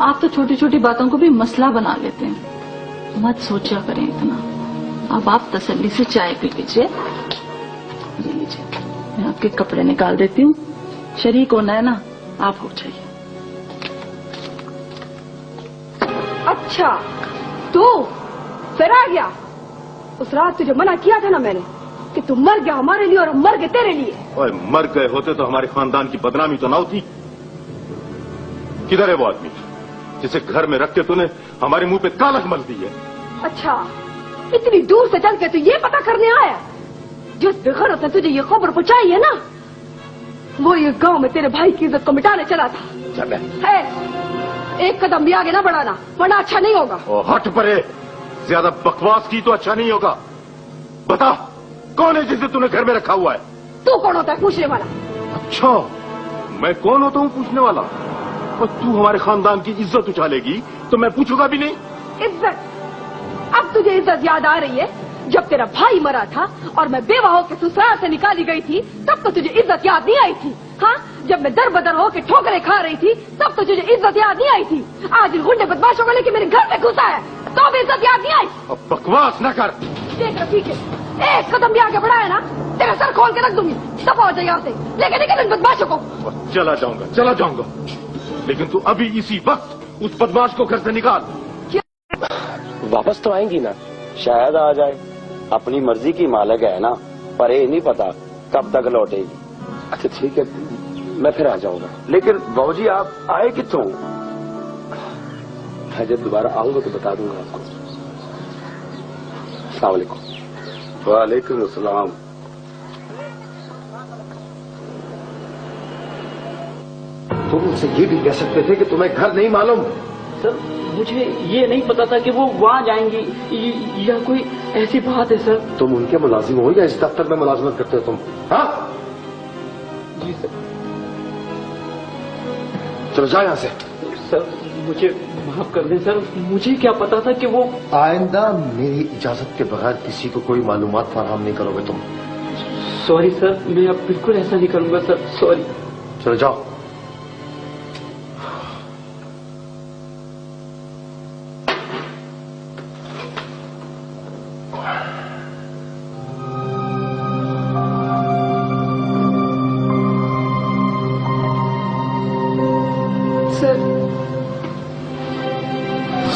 आप तो छोटी छोटी बातों को भी मसला बना लेते हैं। मत सोचा करें इतना। अब आप तसल्ली से चाय पी लीजिए। ये लीजिए, मैं आपके कपड़े निकाल देती हूँ। शरीक होना है ना, आप हो जाइए। अच्छा तू फिर आ गया। उस रात तुझे मना किया था ना मैंने कि तू मर गया हमारे लिए और हम मर गए तेरे लिए। ओए, मर गए होते तो हमारे खानदान की बदनामी तो ना होती। किधर है वो आदमी जिसे घर में रख के तूने हमारे मुंह पे कालख मल दी है? अच्छा, इतनी दूर से चल के तू ये पता करने आया? जिस बेगैरत ने तुझे ये खबर पहुंचाई है ना, वो ये गांव में तेरे भाई की इज्जत को मिटाने चला था। है, एक कदम भी आगे ना बढ़ाना वरना अच्छा नहीं होगा। ओ हट परे, ज्यादा बकवास की तो अच्छा नहीं होगा। बता कौन है जिसे तूने घर में रखा हुआ है? तू कौन होता है पूछने वाला? अच्छा, मैं कौन होता हूँ पूछने वाला? और तू हमारे खानदान की इज्जत उछालेगी तो मैं पूछूंगा भी नहीं? इज्जत? अब तुझे इज्जत याद आ रही है? जब तेरा भाई मरा था और मैं बेवा होकर ससुराल से निकाली गई थी तब तो तुझे इज्जत याद नहीं आई थी। हाँ, जब मैं दर बदर होकर ठोकरें खा रही थी तब तो तुझे इज्जत याद नहीं आई थी। आज इन गुंडे बदमाशों को लेकर मेरे घर में घुसा है तो भी इज्जत याद नहीं आई। अब बकवास न कर। देख रफीक, एक कदम भी आगे बढ़ाया ना तेरा सर खोल के रख दूंगी। दफा हो जाए यहाँ से, लेके निकल इन बदमाशों को। चला जाऊंगा, लेकिन तू अभी इसी वक्त उस बदमाश को घर से निकाल। वापस तो आएंगी ना, शायद आ जाए। अपनी मर्जी की मालिक है ना, पर ये नहीं पता कब तक लौटेगी। अच्छा ठीक है, मैं फिर आ जाऊंगा। लेकिन बाबूजी आप आए कितों? मैं जब दोबारा आऊंगा तो बता दूंगा आपको। अस्सलाम वालेकुम। वालेकुम अस्सलाम। तुम मुझसे ये भी कह सकते थे कि तुम्हें घर नहीं मालूम। सर मुझे ये नहीं पता था कि वो वहाँ जाएंगी या कोई ऐसी बात है सर। तुम उनके मुलाजिम हो या इस दफ्तर में मुलाजिमत करते हो तुम? हाँ जी सर। चलो जाओ यहाँ से। सर मुझे माफ कर दें सर, मुझे क्या पता था कि वो। आइंदा मेरी इजाजत के बगैर किसी को कोई मालूमात फराहम नहीं करोगे तुम। सॉरी सर, मैं अब बिल्कुल ऐसा नहीं करूंगा सर, सॉरी। चलो जाओ।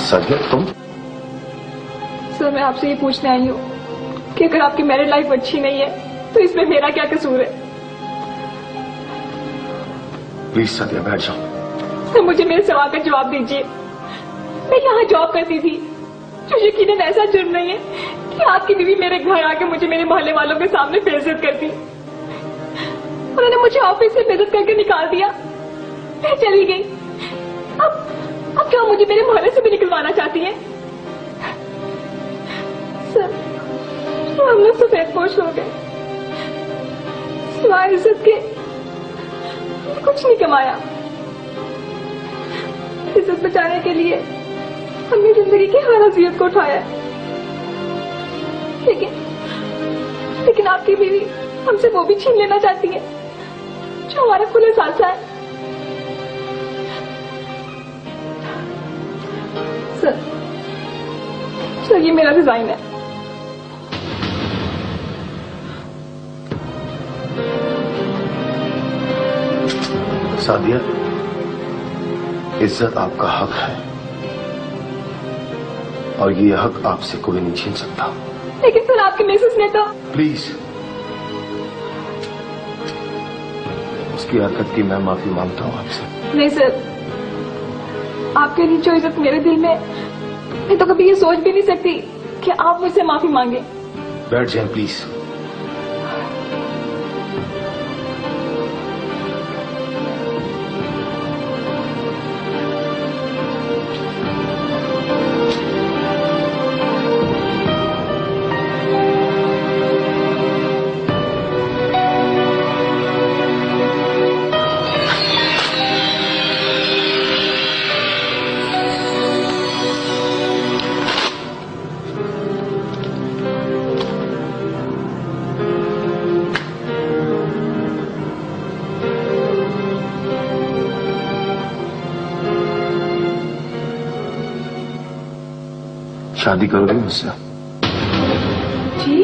सर तुम? सर मैं आपसे ये पूछने आई हूँ कि अगर आपकी मैरिड लाइफ अच्छी नहीं है तो इसमें मेरा क्या कसूर है? प्लीज सदिया बैठ जाओ। तो मुझे मेरे सवाल का जवाब दीजिए। मैं यहाँ जॉब करती थी, जो यकीनन ऐसा जुर्म नहीं है कि आपकी बीवी मेरे घर आके मुझे मेरे मोहल्ले वालों के सामने बेइज्जत कर दी। उन्होंने मुझे ऑफिस से बेइज्जत करके निकाल दिया, मैं चली गई। अब क्या मुझे मेरे मोहल्ले से भी निकलवाना चाहती है? सर हम लोग सफेद पोश हो गए, सिवाय इज्जत के कुछ नहीं कमाया। इज्जत बचाने के लिए हमने जिंदगी की हर अजियत को उठाया, लेकिन आपकी बीवी हमसे वो भी छीन लेना चाहती है जो हमारा खुले सासा है। सर ये मेरा डिजाइन है। सादिया, इज्जत आपका हक है और ये हक आपसे कोई नहीं छीन सकता। लेकिन सर आपके मिसेस ने तो। प्लीज, उसकी हरकत की मैं माफी मांगता हूँ आपसे। नहीं सर, आपके लिए जो इज्जत मेरे दिल में, मैं तो कभी ये सोच भी नहीं सकती कि आप मुझसे माफी मांगे। बैठ जाए प्लीज। शादी करोगी मुझसे? जी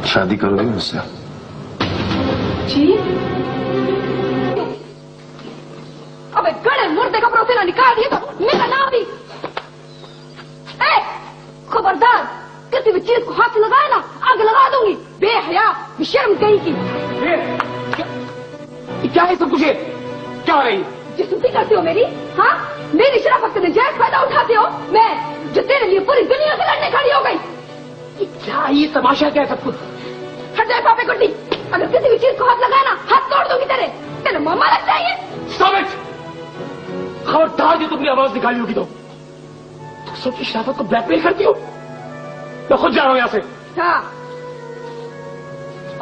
शादी करोगी मुझसे? जी अबे गड़े मुर्दे कपड़ों से ना निकाल दिए तो मेरा नाम भी। खबरदार किसी भी चीज को हाथ से लगाए ना आग लगा दूंगी। बेहया बेशर्म कहीं की। क्या है सब कुछ? क्या हो रही? जिसती करती हो मेरी? हाँ मेरी शराफत से नजायज फायदा उठाते हो। मैं जो तेरे लिए पूरी दुनिया से लड़ने खड़ी हो गई। क्या ये तमाशा क्या है सब कुछ? हट जाए पापे गुड्डी। अगर किसी भी चीज को हाथ लगाना हाथ तोड़ दूंगी तेरे। तेरे मामा लग जाएंगे। खबरदार जो तुमने आवाज निकाली होगी तो सबकी शराफत को ब्लैकमेल करती हो। मैं खुद जा रहा हूँ यहाँ से। हाँ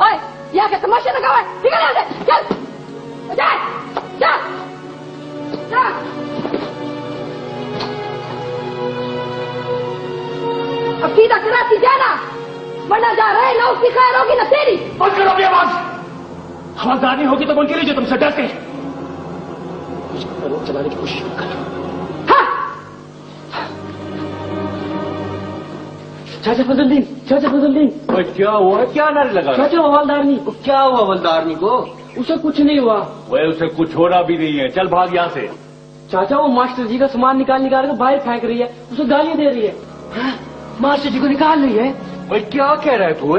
ओए यहाँ के तमाशे लगा हुआ है। निकल यहाँ से चल जा जा जा। अब सीधा कराची जाना वरना जा रहे ना उसकी खैर होगी ना तेरी। बंद करो अपनी आवाज। हवलदार नहीं होगी तो उनके लिए जो तुमसे डरते हैं रोक चलाने की कोशिश मत करना। चाचा फजलुद्दीन, चाचा फजलुद्दीन। क्या हुआ? क्या नारे लगा? चाचा हवलदारनी को क्या हुआ? हवलदारनी को उसे कुछ नहीं हुआ। वह उसे कुछ होना भी नहीं है। चल भाग यहाँ से। चाचा वो मास्टर जी का सामान निकाल कर बाहर फेंक रही है। उसे गालियां दे रही है। मास्टर जी को निकाल रही है। भाई क्या कह रहा है तू?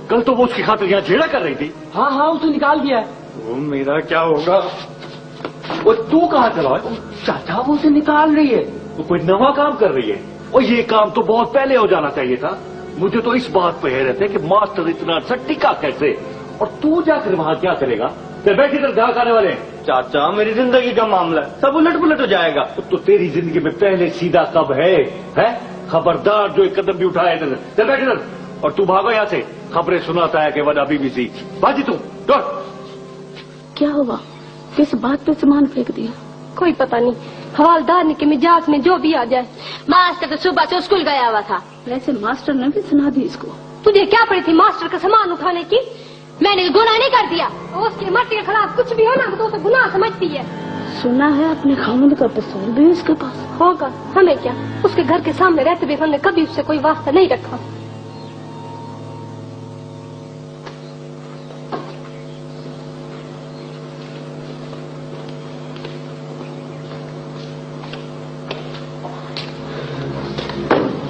कल तो वो उसकी खातिर यहाँ झेड़ा कर रही थी। हाँ हाँ उसे निकाल दिया है। वो मेरा क्या होगा? वो तू कहाँ चला है? चाचा वो उसे निकाल रही है। वो कोई नवा काम कर रही है। और ये काम तो बहुत पहले हो जाना चाहिए था। मुझे तो इस बात पे हैरत है कि मास्टर इतना सट्टिका कैसे, और तू जाकर वहाँ क्या करेगा? बैठे इधर ग्राहक आने वाले। चाचा मेरी जिंदगी का मामला है, सब उलट पुलट हो जाएगा। तो तेरी जिंदगी में पहले सीधा कब है? खबरदार जो एक कदम भी उठाया इधर। चल बैठ इधर और तू भागो यहाँ से। खबरें सुनाता है कि वन अभी भी सी। बाजी तू दौड़। क्या हुआ? किस बात पे सामान फेंक दिया? कोई पता नहीं। हवालदार के मिजाज में जो भी आ जाए। मास्टर तो सुबह से स्कूल गया हुआ था। वैसे मास्टर ने भी सुना दी इसको। तुझे क्या पड़ी थी मास्टर का सामान उठाने की? मैंने गुनाह नहीं कर दिया। उसकी मर्जी के खिलाफ कुछ भी हो ना तो उसे गुनाह समझती है। सुना है अपने खामद का पिस्तौल भी उसके पास होगा। हमें क्या? उसके घर के सामने रहते हुए हमने कभी उससे कोई वास्ता नहीं रखा।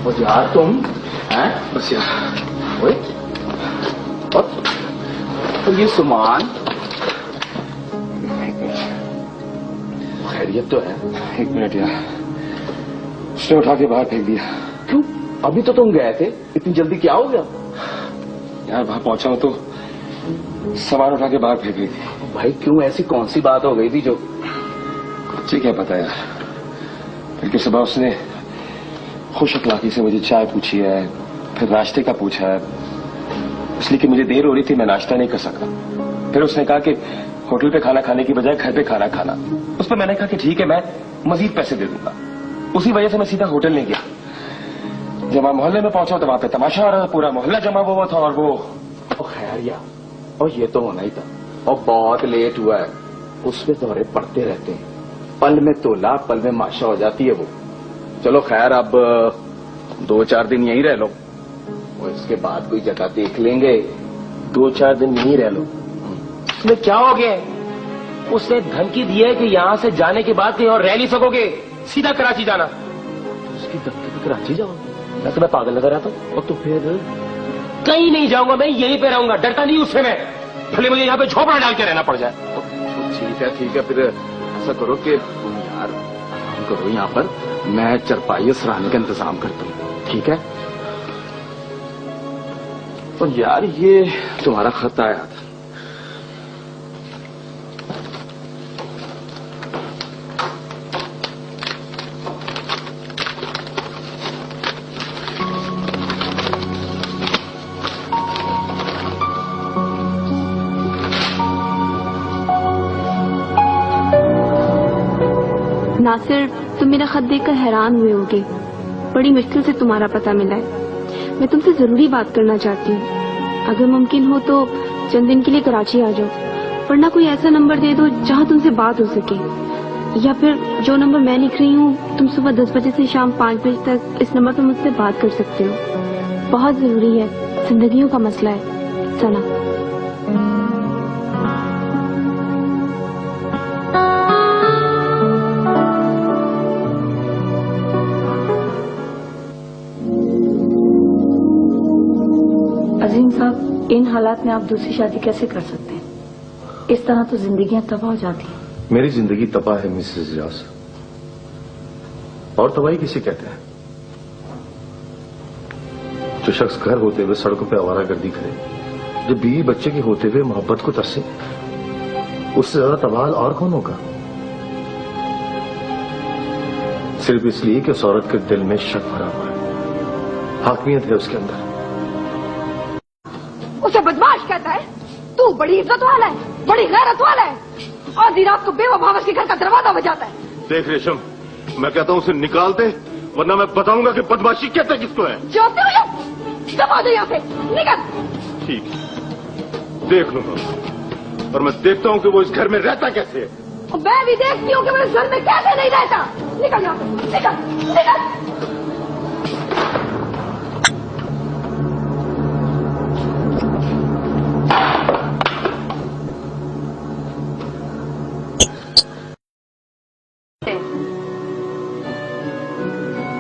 और यार तुम हैं? बस यार ओए और ये सामान खैरियत तो है? एक मिनट यार, उसने उठा के बाहर फेंक दिया। क्यों? अभी तो तुम गए थे, इतनी जल्दी क्या हो गया? यार वहां पहुंचा हूं तो सामान उठा के बाहर फेंक दी थी। भाई क्यों? ऐसी कौन सी बात हो गई थी जो? मुझे क्या पता यार। बल्कि सुबह उसने खुश अखलाकी से मुझे चाय पूछी है, फिर नाश्ते का पूछा है, इसलिए कि मुझे देर हो रही थी, मैं नाश्ता नहीं कर सकता। फिर उसने कहा कि होटल पे खाना खाने की बजाय घर पे खाना खाना। उस पर मैंने कहा कि ठीक है, मैं मजीद पैसे दे दूंगा। उसी वजह से मैं सीधा होटल नहीं गया। जब वहां मोहल्ले में पहुंचा तो वहां पे तमाशा हो रहा था, पूरा मोहल्ला जमा हुआ था। और वो खैरिया, और ये तो होना ही था। और बहुत लेट हुआ है। उसमें दौरे पड़ते रहते हैं। पल में तोला, पल में माशा हो जाती है वो। चलो खैर, अब 2-4 दिन यहीं रह लो और इसके बाद कोई जगह देख लेंगे। 2-4 दिन यहीं रह लो। इसमें क्या हो गया? उसने धमकी दी है कि यहाँ से जाने के बाद कहीं और रह नहीं सकोगे, सीधा कराची जाना। उसकी धमकी पे कराची जाओगे? मैं तुम्हें पागल लगा रहा था। और तो फिर कहीं नहीं जाऊंगा, मैं यहीं पे रहूंगा। डरता नहीं उससे मैं, भले मुझे यहाँ पे झोपड़ा डाल के रहना पड़ जाए। ठीक है। फिर ऐसा करो कि तुम यार आराम करो यहाँ पर, मैं चरपाई सराहने का इंतजाम करता हूँ, ठीक है? और यार ये तुम्हारा खत आया था, नासिर, तुम मेरा खत देखकर हैरान हुए होगे। बड़ी मुश्किल से तुम्हारा पता मिला है। मैं तुमसे जरूरी बात करना चाहती हूँ। अगर मुमकिन हो तो चंद दिन के लिए कराची आ जाओ, वरना कोई ऐसा नंबर दे दो जहाँ तुमसे बात हो सके, या फिर जो नंबर मैं लिख रही हूँ तुम सुबह 10 बजे से शाम 5 बजे तक इस नंबर पर मुझसे बात कर सकते हो। बहुत जरूरी है, जिंदगियों का मसला है। सना। अजीम साहब, इन हालात में आप दूसरी शादी कैसे कर सकते हैं? इस तरह तो जिंदगियां तबाह हो जाती हैं। मेरी जिंदगी तबाह है मिसेस रियाज, और तबाही किसे कहते हैं? जो शख्स घर होते हुए सड़कों पर आवारागर्दी करे, जो बीवी बच्चे के होते हुए मोहब्बत को तरसे, उससे ज्यादा तबाह और कौन होगा? सिर्फ इसलिए कि उस औरत के दिल में शक भरा हुआ है, हाकमियत है उसके अंदर। उसे बदमाश कहता है? तू बड़ी इज्जत वाला है, बड़ी गैरत वाला है, आधी रात को बेवफा के घर का दरवाजा बजाता है। देख रेशम, मैं कहता हूँ उसे निकाल दे, वरना मैं बताऊंगा कि बदमाशी कहते किसको है। जोते हो या? दबा दो यहाँ से, निकल। ठीक है, देख लूंगा, और मैं देखता हूँ कि वो इस घर में रहता कैसे है। मैं भी देखती हूँ कि वो इस घर में कैसे नहीं रहता। निकल यहाँ से, निकल, निकल।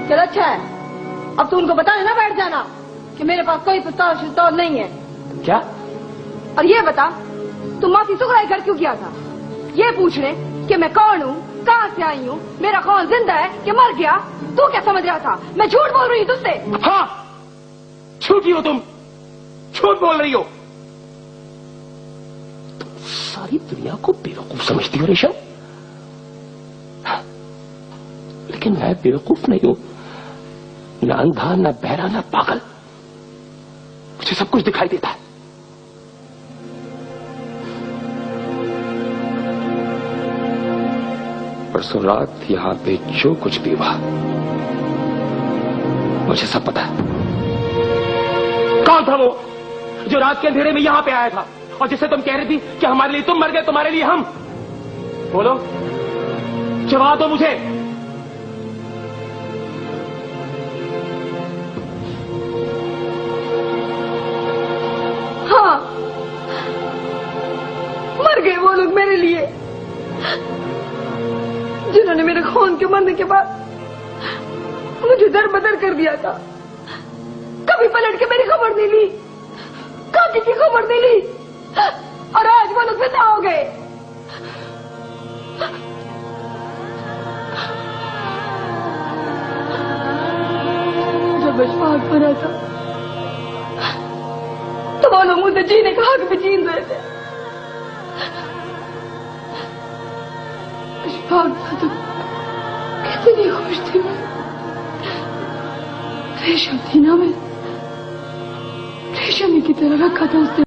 चलो अच्छा है, अब तू उनको बताने ना बैठ जाना कि मेरे पास कोई पिस्तौल शिस्तौल नहीं है। क्या? और ये बता, तुम मासी सुखराई घर क्यों गया था? ये पूछने कि मैं कौन हूँ, कहाँ से आई हूँ, मेरा कौन जिंदा है कि मर गया? तू क्या समझ रहा था मैं झूठ बोल रही हूँ तुझसे? हाँ, झूठी हो तुम, झूठ बोल रही हो। तुम सारी दुनिया को बेवकूफ समझती हो रेशम, लेकिन मैं बेवकूफ नहीं हूं, ना अंधा, ना बहरा, ना पागल। मुझे सब कुछ दिखाई देता है। परसों रात यहां पे जो कुछ भी हुआ, मुझे सब पता है। कौन था वो जो रात के अंधेरे में यहां पे आया था और जिसे तुम कह रही थी कि हमारे लिए तुम मर गए, तुम्हारे लिए हम? बोलो, जवाब दो मुझे। हाँ, मर गए वो लोग मेरे लिए, जिन्होंने मेरे खून के मरने के बाद मुझे दर बदर कर दिया था। कभी पलट के मेरी खबर नहीं ली, काकी की खबर नहीं ली, और आज वो लोग जिंदा हो गए। जब अशफाक मरा था तो वो लोग मुझे जीने का हक भी छीन रहे थे। अशफाक तो कितनी खुश थी मैं, रेशम थी ना, मैं रेशम की तरह रखा था उसने।